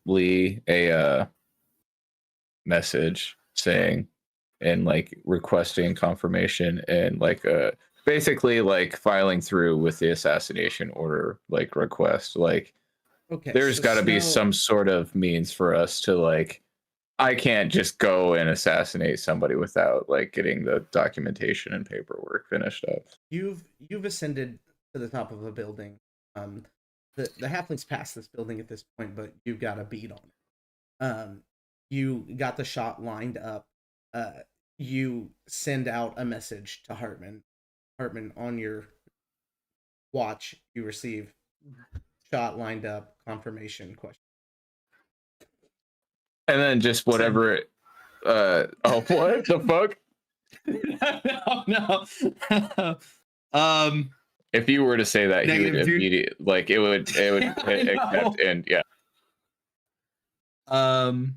Lee a message saying and like requesting confirmation and like basically like filing through with the assassination order like request. Like
Okay.
there's
so
got to be
Snow-
some sort of means for us to like I can't just go and assassinate somebody without like getting the documentation and paperwork finished up.
You've ascended to the top of a building. The halflings passed this building at this point, but you've got a beat on it. You got the shot lined up. You send out a message to Hartman. Hartman, on your watch, you receive shot lined up confirmation question.
And then just whatever oh what the fuck?
No.
If you were to say that, he would
Negative, dude.
immediately like it would hit accept and yeah.
I'm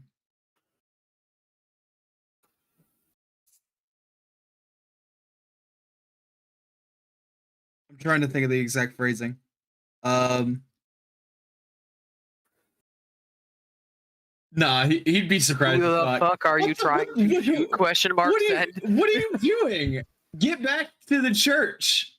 trying to think of the exact phrasing. Nah, he'd be surprised.
Who
as
the
fuck.
fuck are you trying to shoot? Question mark send.
What are you doing? Get back to the church.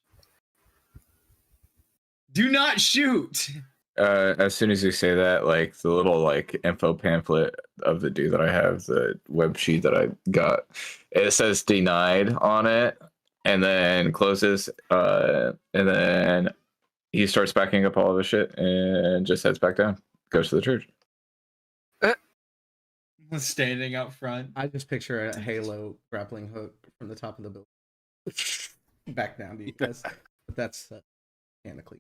Do not shoot.
As soon as you say that, like the little like info pamphlet of the dude that I have, the web sheet that I got, it says denied on it, and then closes, and then he starts backing up all of his shit and just heads back down, goes to the church.
Standing up front.
I just picture a Halo grappling hook from the top of the building back down to you guys. But that's mechanically.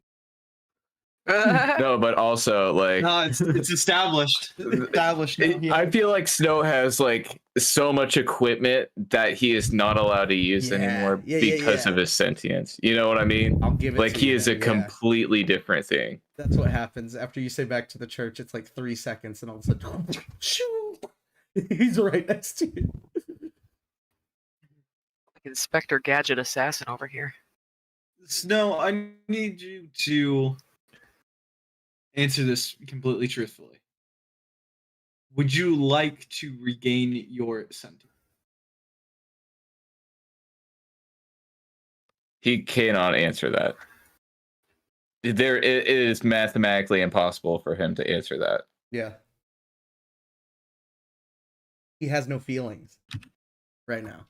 No, but also like
No, it's established. Established. now.
I feel like Snow has like so much equipment that he is not allowed to use
Yeah,
anymore
yeah,
because of his sentience. You know what I mean?
I'll give it
Like
to
he
you,
is a
man, yeah.
completely different thing.
That's what happens after you say back to the church. It's like 3 seconds, and all of a sudden, shoo, he's right next to you.
Inspector Gadget Assassin over here.
Snow, I need you to answer this completely truthfully. Would you like to regain your sentence?
He cannot answer that. There, it is mathematically impossible for him to answer that.
Yeah. He has no feelings right now.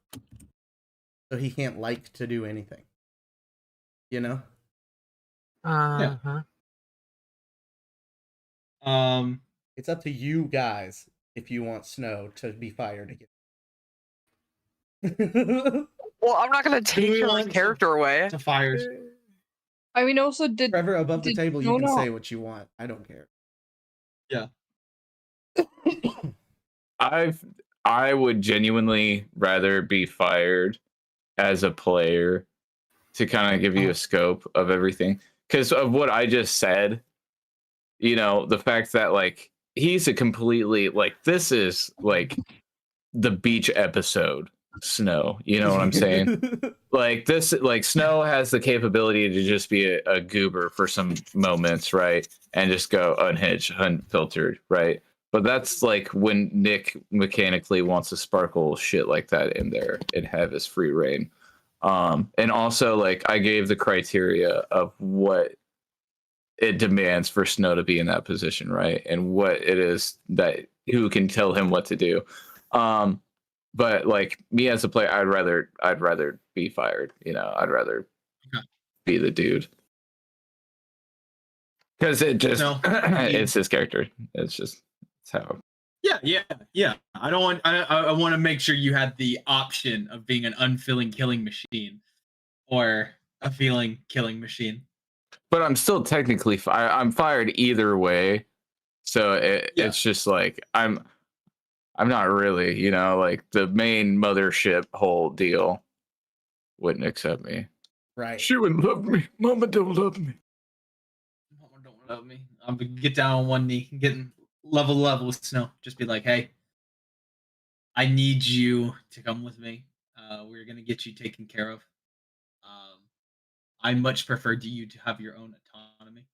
So he can't like to do anything. You know?
Uh-huh.
It's up to you guys if you want Snow to be fired again.
Well, I'm not gonna take
we
your
want to-
character away.
To fire.
I mean, also, did
Forever above the
Did-
table,
no,
you can
no.
say what you want. I don't care.
I would genuinely rather be fired as a player to kind of give you a scope of everything because of what I just said. You know, the fact that like he's a completely like this is like the beach episode Snow. You know what I'm saying? Like this, like Snow has the capability to just be a goober for some moments, right? And just go unhinged, unfiltered, right? But that's like when Nick mechanically wants to sparkle shit like that in there and have his free reign. And also like I gave the criteria of what it demands for Snow to be in that position, right? And what it is that who can tell him what to do. But like me as a player, I'd rather be fired. You know, I'd rather be the dude because it just
No.
it's his character. It's how.
Yeah. I don't want. I want to make sure you had the option of being an unfeeling killing machine, or a feeling killing machine.
but I'm still technically I'm fired either way. So it's just like I'm not really, you know, like the main mothership whole deal wouldn't accept me.
Right.
She wouldn't love me. Mama don't love me.
Mama don't love me. I'm gonna get down on one knee, getting level with Snow. Just be like, hey, I need you to come with me. We're gonna get you taken care of. I much prefer you to have your own autonomy,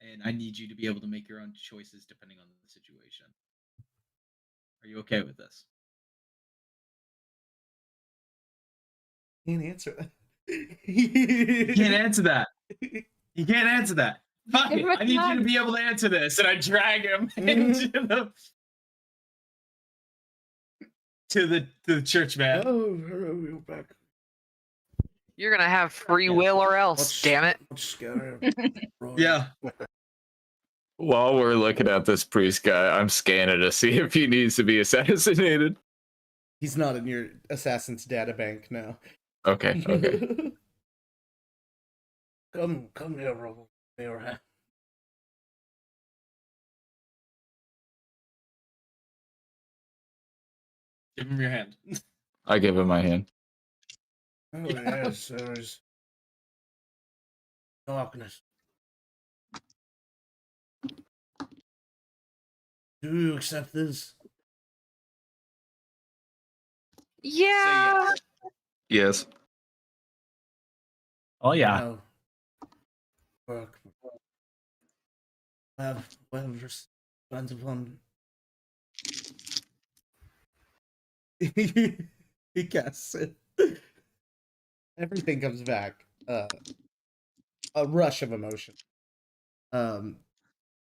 and I need you to be able to make your own choices depending on the situation. Are you okay with this?
Can't answer that.
You can't answer that. You can't answer that. Fuck
Give
it.
him a
I need you to
chance.
be able to answer this. And I drag him into the church, man.
Oh, we're back.
You're gonna have free will or else. Damn it.
Yeah.
While we're looking at this priest guy, I'm scanning to see if he needs to be assassinated.
He's not in your assassin's data bank now.
Okay, okay.
Come here, Robo. Your hand.
Give him your hand.
I give him my hand.
Oh yes, there's darkness. Do you accept this?
Yeah.
Yes.
Oh yeah.
Now, work. Have just plans upon. He casts it. Everything comes back. A rush of emotion.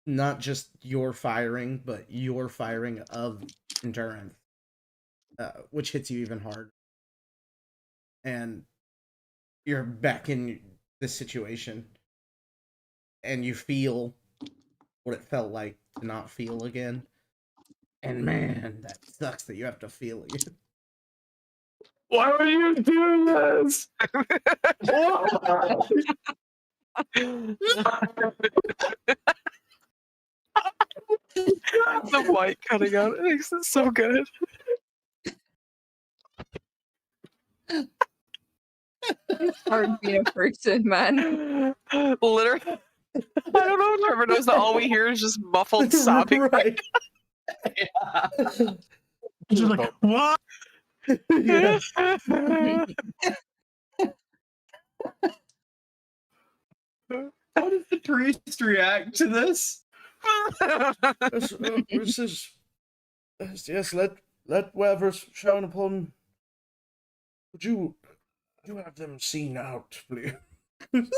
Not just your firing, but your firing of endurance, which hits you even harder. And you're back in this situation, and you feel what it felt like to not feel again. And man, that sucks that you have to feel it.
Why would you do this?
The white cutting out it makes it so good.
It's hard being a person, man.
Literally. I don't know if Trevor knows that all we hear is just muffled sobbing.
Right.
Just like, what?
Yeah.
How does the priest react to this?
Yes, let whoever's shown upon. Would you have them seen out, please?
Kind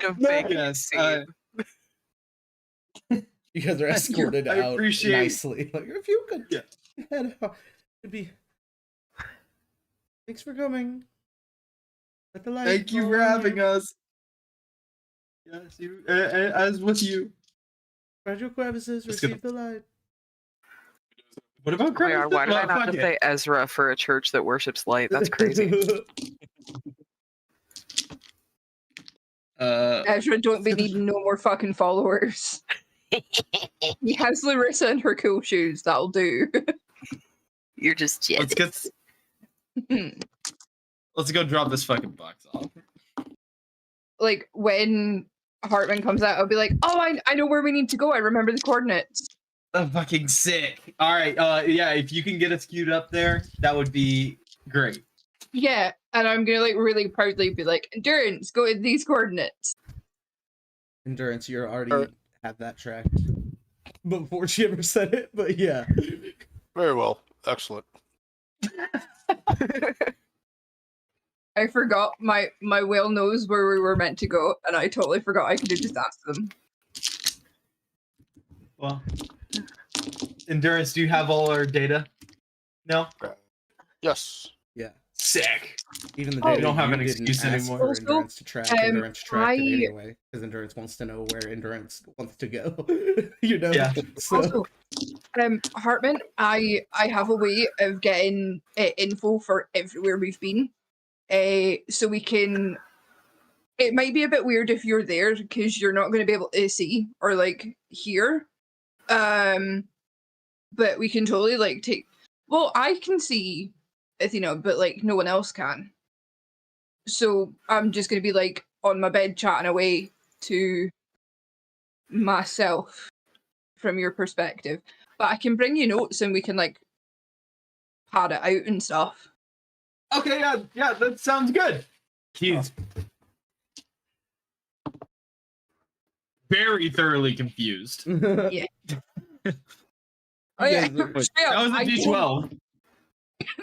of big
Yes,
scene.
You guys are escorted
I
out
appreciate-
nicely. Like, if you could
Yeah.
head out, it'd be. Thanks for coming. Let the light
Thank you
fall
for
on
having us. Yes, you, as with you.
Spread your crevices,
Let's get
receive the light.
What about
Oh my God, why did I
Well,
not
fuck
just
it.
say Ezra for a church that worships light? That's crazy.
Ezra, don't be needing no more fucking followers. He has Larissa and her cool shoes. That'll do.
You're just
Let's
jealous.
get. Let's go drop this fucking box off.
Like when Hartman comes out, I'll be like, "Oh, I know where we need to go. I remember the coordinates."
Fucking sick. All right. Yeah. If you can get us queued up there, that would be great.
Yeah, and I'm gonna like really proudly be like, "Endurance, go with these coordinates."
Endurance, you already had that tracked before she ever said it, but yeah.
Very well. Excellent.
I forgot my whale knows where we were meant to go, and I totally forgot I could have just asked them.
Well, Endurance, do you have all our data? No.
Yes.
Yeah.
Sick.
Even the
Oh,
data
we don't have
you
an
didn't
excuse
ask
anymore.
for
Also,
Endurance to track. Endurance tracked
I-
it anyway, because Endurance wants to know where Endurance wants to go. You know?
Yeah.
So,
Also, Hartman, I have a way of getting info for everywhere we've been, so we can it might be a bit weird if you're there because you're not going to be able to see or like hear. But we can totally like take. Well, I can see Athena, but like no one else can. So I'm just going to be like on my bed chatting away to myself from your perspective. But I can bring you notes and we can like pad it out and stuff.
Okay, yeah, that sounds good. He's very thoroughly confused.
Yeah. Oh yeah,
guys are-
straight
That
up,
was a
I don't-
D12.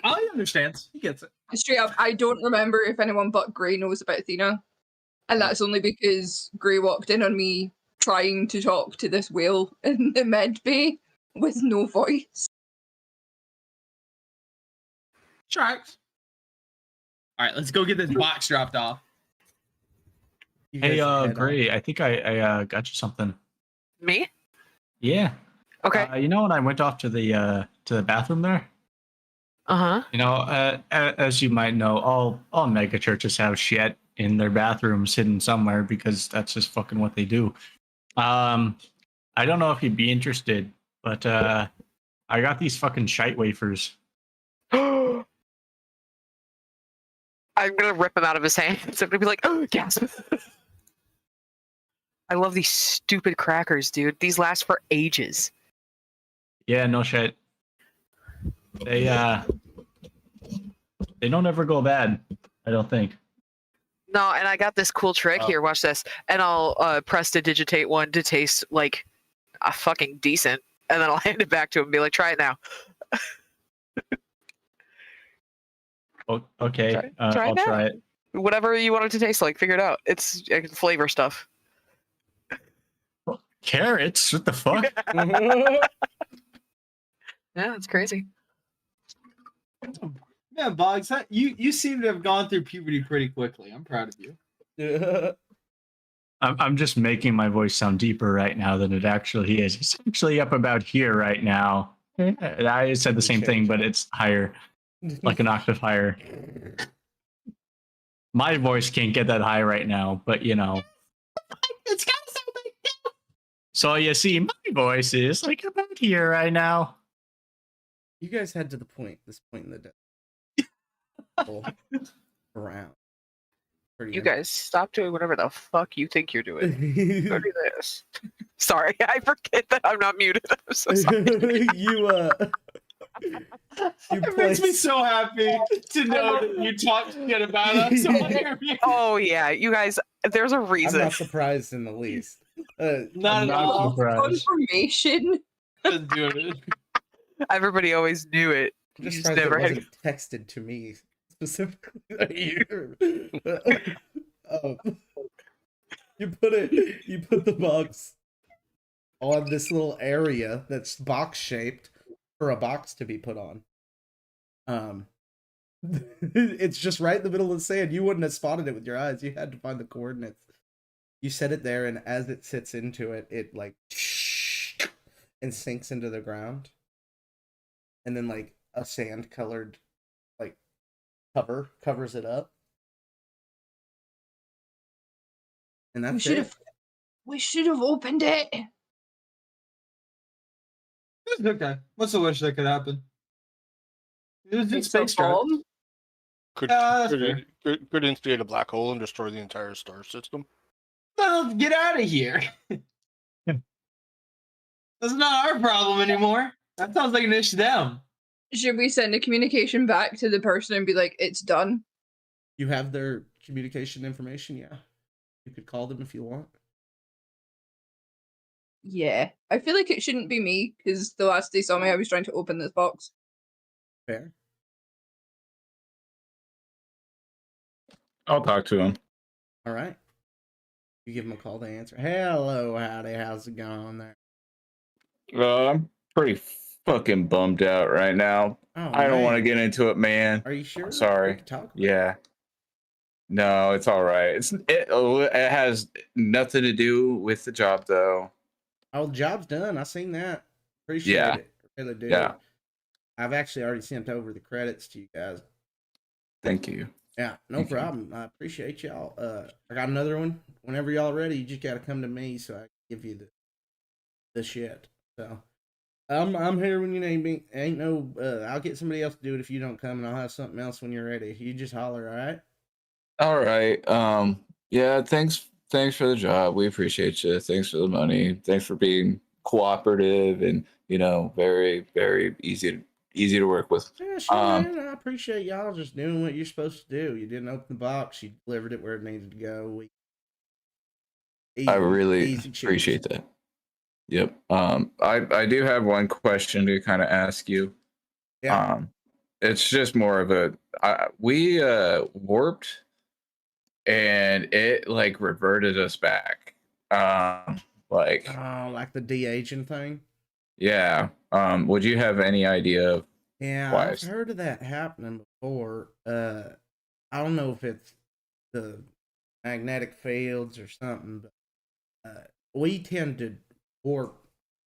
Oh, he understands. He gets it.
straight up, I don't remember if anyone but Gray knows about Athena. And that's only because Gray walked in on me trying to talk to this whale in the med bay with no voice.
Tracks. All right, let's go get this box dropped off.
You
Hey,
guys head
Gray, I think I got you something.
Me?
Yeah.
Okay.
You know when I went off to the bathroom there?
Uh-huh.
You know, as you might know, all mega churches have shit in their bathrooms hidden somewhere because that's just fucking what they do. I don't know if you'd be interested, but I got these fucking shite wafers.
I'm gonna rip him out of his hands. I'm gonna be like, oh, gasp. I love these stupid crackers, dude. These last for ages.
Yeah, no shit. They don't ever go bad, I don't think.
No, and I got this cool trick.
Oh.
Here, watch this. And I'll press to digitate one to taste like a fucking decent. And then I'll hand it back to him and be like, try it now.
Okay,
Try it
I'll
now.
try it.
Whatever you want it to taste like, figure it out. It's flavor stuff.
Carrots? What the fuck?
Yeah, it's crazy.
Yeah, Boggs, you seem to have gone through puberty pretty quickly. I'm proud of you.
I'm just making my voice sound deeper right now than it actually is. It's actually up about here right now. I said the same thing, but it's higher, like an octave higher. My voice can't get that high right now, but you know.
It's got something.
So you see, my voice is like about here right now.
You guys head to this point in the day. Around. Pretty
You guys stop doing whatever the fuck you think you're doing. Go
much.
do this. Sorry, I forget that I'm not muted. I'm so sorry.
you
It makes me so happy to know that you talk shit about us on air.
Oh yeah, you guys. There's a
I'm
reason.
not surprised in the least.
Not at
not
all.
surprised.
Confirmation.
Dude.
Everybody always knew it.
I'm
You
just
just
surprised
never
it
had.
wasn't texted to me specifically. You put the box on this little area that's box shaped for a box to be put on. It's just right in the middle of the sand. You wouldn't have spotted it with your eyes. You had to find the coordinates. You set it there, and as it sits into it, it like and sinks into the ground. And then like a sand colored like covers it up. And that's
We should have opened it.
It's okay. What's the worst that could happen? It was just
It's a
space travel.
bomb.
Could,
Yeah, that's
could instigate a black hole and destroy the entire star system.
Well, get out of here. That's not our problem anymore. That sounds like an issue to them.
Should we send a communication back to the person and be like, it's done?
You have their communication information, yeah. You could call them if you want.
Yeah. I feel like it shouldn't be me, because the last they saw me, I was trying to open this box.
Fair.
I'll talk to him.
All right. You give them a call to answer. Hello, howdy, how's it going there?
I'm pretty fucking bummed out right now.
Oh,
I don't want to
man.
get into it, man.
Are you sure?
Sorry.
We can talk about it.
Yeah. No, it's all right. It has nothing to do with the job, though.
Oh, the job's done. I seen that. Appreciate
Yeah.
it. Really do.
Yeah.
I've actually already sent over the credits to you guys.
Thank you.
Yeah, no
Thank you.
problem. I appreciate y'all. I got another one. Whenever y'all ready, you just gotta come to me so I can give you the shit. So I'm here when you need me. Ain't no I'll get somebody else to do it if you don't come, and I'll have something else when you're ready. You just holler, all right?
All right. Yeah, thanks for the job. We appreciate you. Thanks for the money. Thanks for being cooperative and, very, very easy to work with.
Yeah, sure,
Um,
man. I appreciate y'all just doing what you're supposed to do. You didn't open the box. You delivered it where it needed to go.
I really
easy cheese.
appreciate that. Yep. I do have one question to kind of ask you.
Yeah.
It's just more of we warped and it like reverted us back. Like
Oh, like the de-aging thing?
yeah. Would you have any idea of
Yeah,
why?
I've heard of that happening before. I don't know if it's the magnetic fields or something, but we tend to warp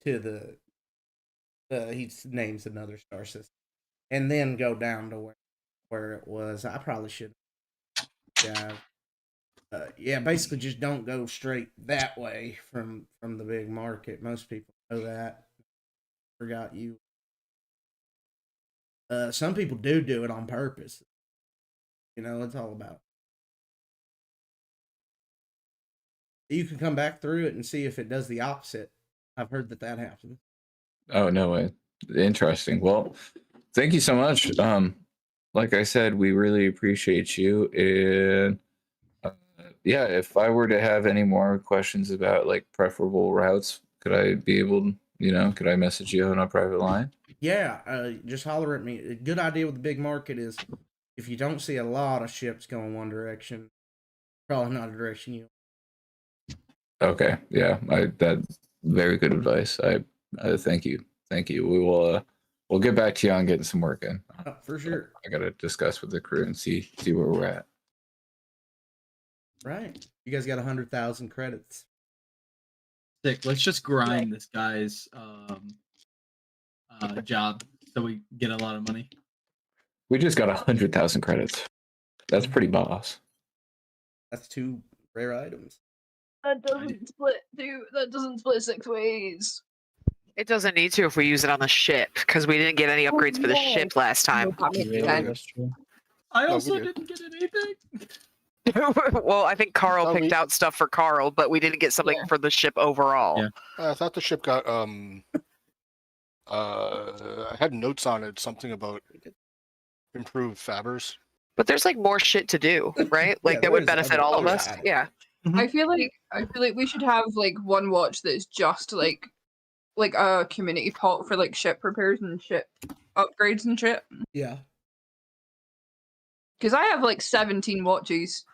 to the he names another star system, and then go down to where it was. I probably should. Yeah, yeah. Basically, just don't go straight that way from the big market. Most people know that. Forgot you. Some people do it on purpose. It's all about. You can come back through it and see if it does the opposite. I've heard that happens.
Oh, no way. Interesting. Well, thank you so much. Like I said, we really appreciate you. And yeah, if I were to have any more questions about like preferable routes, could I be able, could I message you on a private line?
Yeah, just holler at me. A good idea with the big market is if you don't see a lot of ships going one direction, probably not a direction you.
Okay. Yeah. That's very good advice. I thank you. Thank you. We'll get back to you on getting some work in.
For sure.
I gotta discuss with the crew and see where we're at.
Right. You guys got 100,000 credits.
Sick. Let's just grind this guy's job so we get a lot of money.
We just got 100,000 credits. That's pretty boss.
That's 2 rare items.
That doesn't split, dude. That doesn't split 6 ways.
It doesn't need to if we use it on the ship because we didn't get any upgrades for the ship last time.
No, that makes sense.
That's
true.
I
we
also
do.
didn't get anything.
Well, I think Carl
Oh,
picked
we-
out stuff for Carl, but we didn't get something
Yeah.
for the ship overall.
Yeah.
I thought the ship got I had notes on it, something about improved fabbers.
But there's like more shit to do, right? Like
Yeah,
that would
there is
benefit
other-
all of
oh,
us.
yeah.
Yeah.
I feel like we should have like one watch that's just like a community pot for like ship repairs and ship upgrades and shit.
Yeah.
Because I have like 17 watches.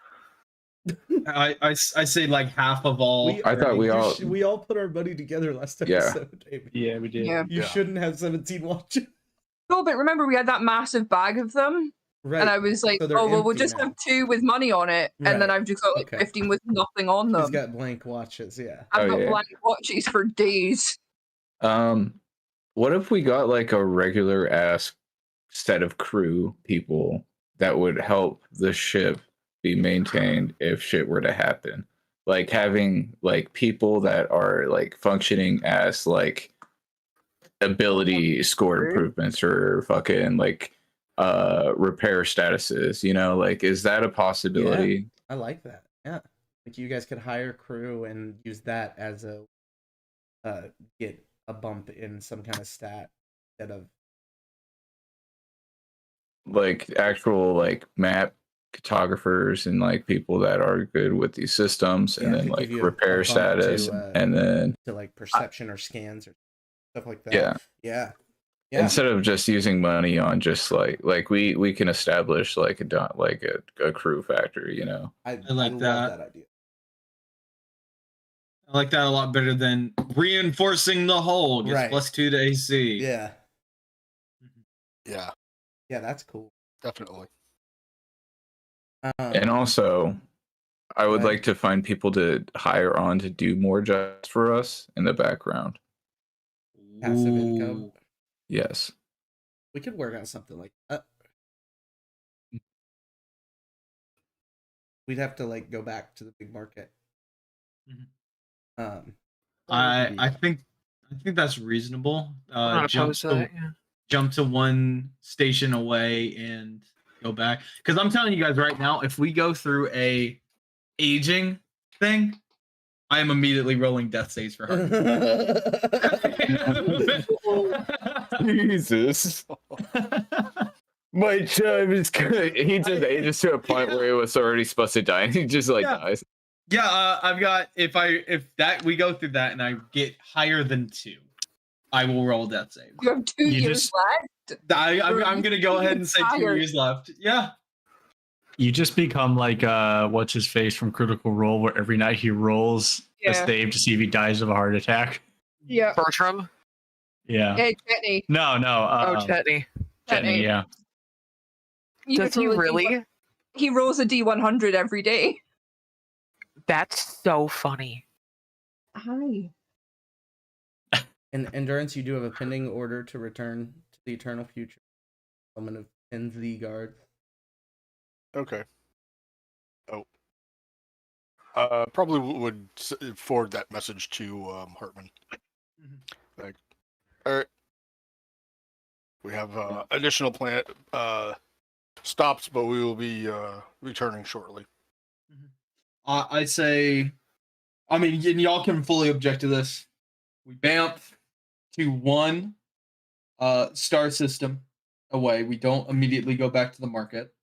I say like half of all.
I thought we all-
we all put our money together last
Yeah.
episode, David.
Yeah, we did.
Yeah.
You
Yeah.
shouldn't have 17 watches.
No, but remember we had that massive bag of them,
Right.
and I was like,
So they're
oh well, we'll
empty
just
now.
have 2 with money on it, and then
Right.
I've just got like
Okay.
15 with nothing on
He's
them.
got blank watches, yeah.
I've
Oh,
got
yeah.
blank watches for days.
What if we got like a regular ass set of crew people that would help the ship be maintained if shit were to happen? Like having like people that are like functioning as like ability score improvements or fucking like repair statuses, like is that a possibility?
I like that. Yeah. Like you guys could hire crew and use that as a get a bump in some kind of stat instead of
Like actual like map cartographers and like people that are good with these systems, and
Yeah,
then
could
like
give you a
repair
bump
status,
to,
and then
to like perception or scans or stuff like that.
yeah.
Yeah. Yeah.
Instead of just using money on just like we can establish like a crew factor,
I
like
love
that.
idea.
I like that a lot better than reinforcing the hull. Gets
Right.
+2 to AC.
Yeah.
Yeah,
Yeah, that's cool.
definitely.
And also I would
Right.
like to find people to hire on to do more jobs for us in the background.
Passive income.
Ooh.
Yes.
We could work on something like that. we'd have to like go back to the big market.
I think that's reasonable.
I'm not opposed to that. Yeah.
Jump to one station away and go back. Because I'm telling you guys right now, if we go through a aging thing, I am immediately rolling death saves for her.
Jesus. My job is good. He just ages to a point where he was already supposed to die, and he just like dies.
Yeah, I've got if we go through that and I get higher than 2, I will roll death save.
You have 2 years left.
I'm gonna go ahead and say 2 years left. Yeah.
You just become like what's his face from Critical Role, where every night he rolls a save to see if he dies of a heart attack.
Yeah.
Bertram?
Yeah.
Hey, Chetney.
No.
Chetney.
Chetney, yeah.
Does he really?
He rolls a D100 every day.
That's so funny.
Hi.
In Endurance, you do have a pending order to return to the eternal future. Summon of NZ guards.
Okay. Oh. Probably would forward that message to Hartman. Like, all right. We have additional plan stops, but we will be returning shortly.
I say, I mean, and y'all can fully object to this. We bamf to one star system away. We don't immediately go back to the market.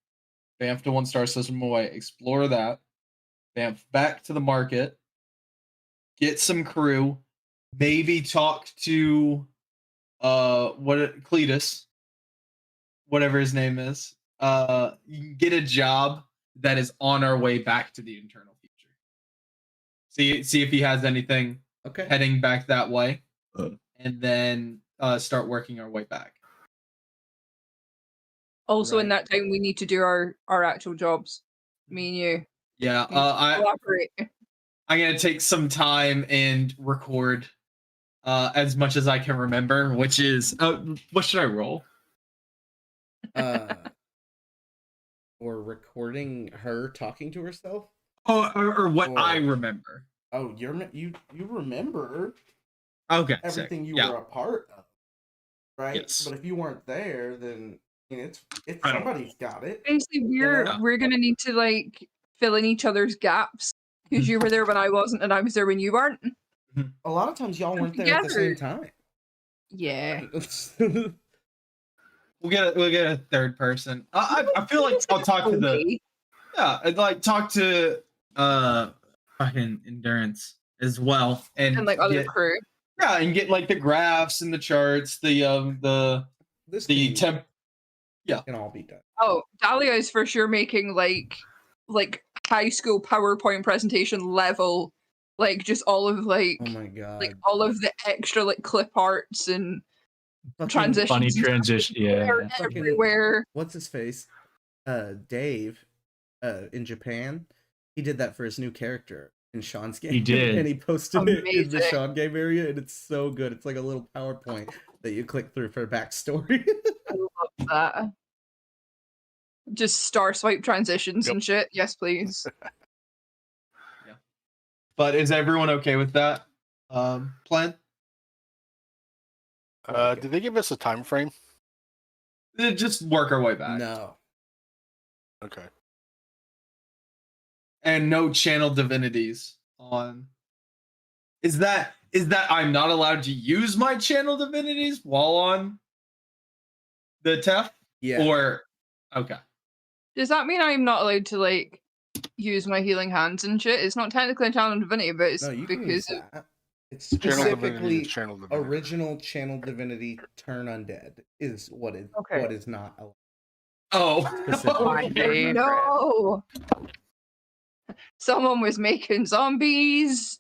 Bamf to one star system away. Explore that. Bamf back to the market. Get some crew. Maybe talk to Cletus, whatever his name is. You can get a job that is on our way back to the eternal future. See if he has anything heading back that way, and then start working our way back.
Also, in that time, we need to do our actual jobs. Me and you.
Yeah,
collaborate.
I'm gonna take some time and record as much as I can remember, which is what should I roll?
Or recording her talking to herself.
Oh, or what I remember.
Oh, you remember?
Okay,
everything
sick.
You were a part of, right?
Yes.
But if you weren't there, then it's somebody's got it.
Basically, we're gonna need to like fill in each other's gaps because you were there when I wasn't, and I was there when you weren't.
A lot of times, y'all weren't there at the same time.
Yeah.
We'll get a third person. I feel like I'll talk to the I'd like talk to fucking Endurance as well and
like other crew.
Yeah, and get like the graphs and the charts, the temp. Yeah,
can all be done.
Oh, Dahlia is for sure making like high school PowerPoint presentation level, like just all of like
oh my god,
like all of the extra like clip arts and transitions.
Funny transition, yeah.
Everywhere.
What's his face? Dave, in Japan, he did that for his new character in Sean's game.
He did,
and he posted it in the Sean game area, and it's so good. It's like a little PowerPoint that you click through for backstory.
I love that. Just star swipe transitions and shit. Yes, please.
Yeah. But is everyone okay with that plan?
Did they give us a time frame?
Just work our way back.
No.
Okay.
And no channel divinities on. Is that I'm not allowed to use my channel divinities while on the TEF?
Yeah.
Or okay.
Does that mean I'm not allowed to like use my healing hands and shit? It's not technically a channel divinity, but it's because
it's specifically original channel divinity turn undead is what is not allowed.
Oh,
no! Someone was making zombies.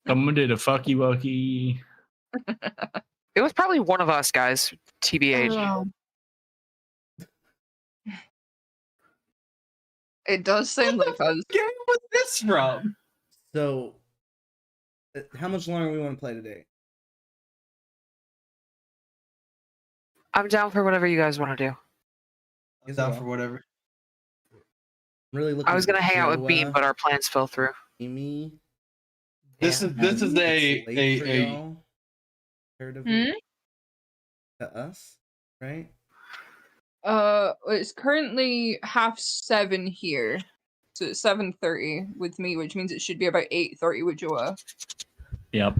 Someone did a fucky wucky.
It was probably one of us guys, TBH.
It does seem like us.
Game was this from?
So, how much longer we want to play today?
I'm down for whatever you guys want to do.
I'm down for whatever.
I'm really looking.
I was gonna
at
hang out with Bean,
Joa,
but our plans fell through.
Amy.
This
Yeah.
is
It's
a
late for
a
y'all, comparatively
Hmm?
to us, right?
It's currently 7:30 here, so it's 7:30 with me, which means it should be about 8:30 with Joa.
Yep.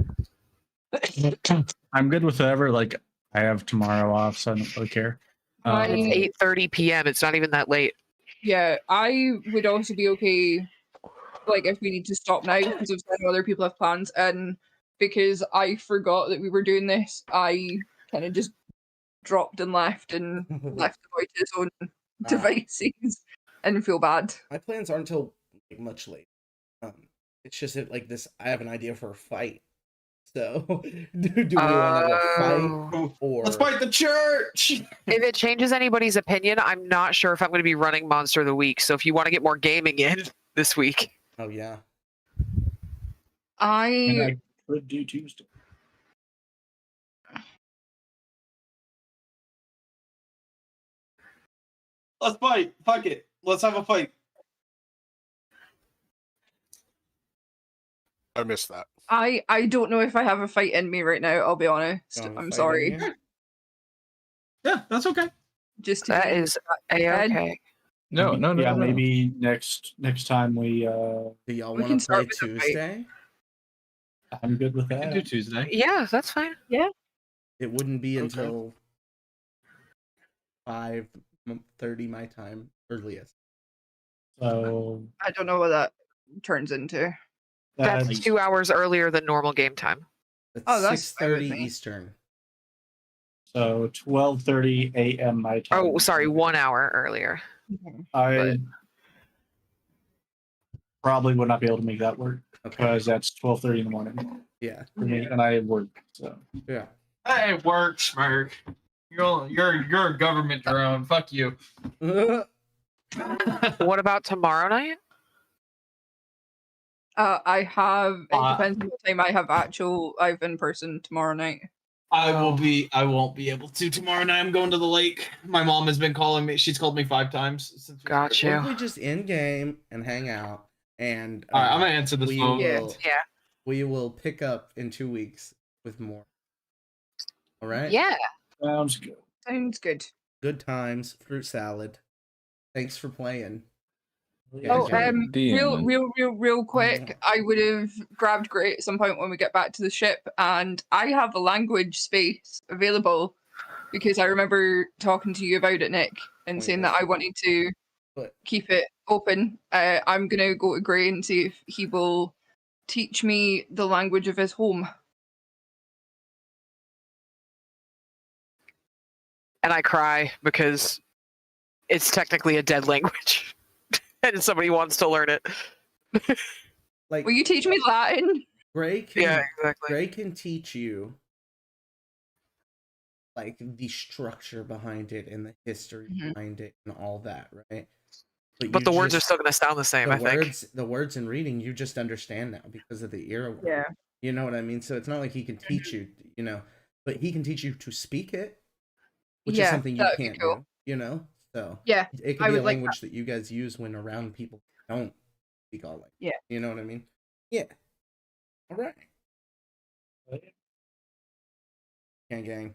I'm good with whatever. Like, I have tomorrow off, so I don't really care.
Fine.
It's 8:30 p.m. It's not even that late.
Yeah, I would also be okay, like, if we need to stop now, because of some other people have plans, and because I forgot that we were doing this, I kind of just dropped and left the boy to his own devices and feel bad.
My plans aren't until like, much later. It's just that, like this. I have an idea for a fight. So, do we want to
Oh.
fight or
let's fight the church.
If it changes anybody's opinion, I'm not sure if I'm going to be running Monster of the Week. So if you want to get more gaming in this week,
Oh yeah.
And
I
I could do Tuesday.
Let's fight. Fuck it. Let's have a fight.
I missed that.
I don't know if I have a fight in me right now, I'll be honest.
Don't have a
I'm
fight in
sorry.
you?
Yeah, that's okay.
Just to
that
be
is
bad.
a-okay.
No, no, no.
Yeah,
no.
maybe next time we.
Do y'all
We
want
can
to play
start with the fight.
Tuesday?
I'm good with
I
that.
can do Tuesday.
Yeah, that's fine.
It wouldn't be
Okay.
until 5:30 my time earliest.
So
I don't know what that turns into.
That's
that's
2 hours earlier than normal game time.
It's
Oh, that's fine with
6:30
me.
Eastern.
so 12:30 a.m. my time.
Oh, sorry, 1 hour earlier.
I probably would not be able to make that work
Okay.
because that's 12:30 in the morning
Yeah.
for me, and I work. So
Yeah.
Hey, it works, Smirk. You're a government drone. Fuck you.
What about tomorrow night?
I have it
Uh,
depends on what time I have in person tomorrow night.
I won't be able to tomorrow night. I'm going to the lake. My mom has been calling me. She's called me 5 times since.
Got
What
you.
if we just in game and hang out and
All right, I'm gonna answer this
we
phone.
will
Yeah.
we will pick up in 2 weeks with more. All right.
Yeah.
sounds good.
Sounds good.
Good times, fruit salad. Thanks for playing. Yeah,
Oh,
yeah.
real quick. I would have grabbed Gray at some point when we get back to the ship, and I have a language space available because I remember talking to you about it, Nick, and saying that I wanted to
But
keep it open. I'm gonna go to Gray and see if he will teach me the language of his home.
And I cry because it's technically a dead language. And somebody wants to learn it.
like
Will you teach me Latin?
Gray can
Yeah, exactly.
Gray can teach you like the structure behind it and the history
Mhm.
behind it and all that, right?
But the words are still going to sound the same, I think.
The words in reading you just understand now because of the era.
Yeah.
You know what I mean? So it's not like he can teach you, you know, but he can teach you to speak it, which is
Yeah,
something you
that would be
can't
cool.
do, you know? So
Yeah,
it could
I
be a
would like
language that you guys use when around people who don't speak all language.
Yeah.
You know what I mean? Yeah. All right. Gang gang.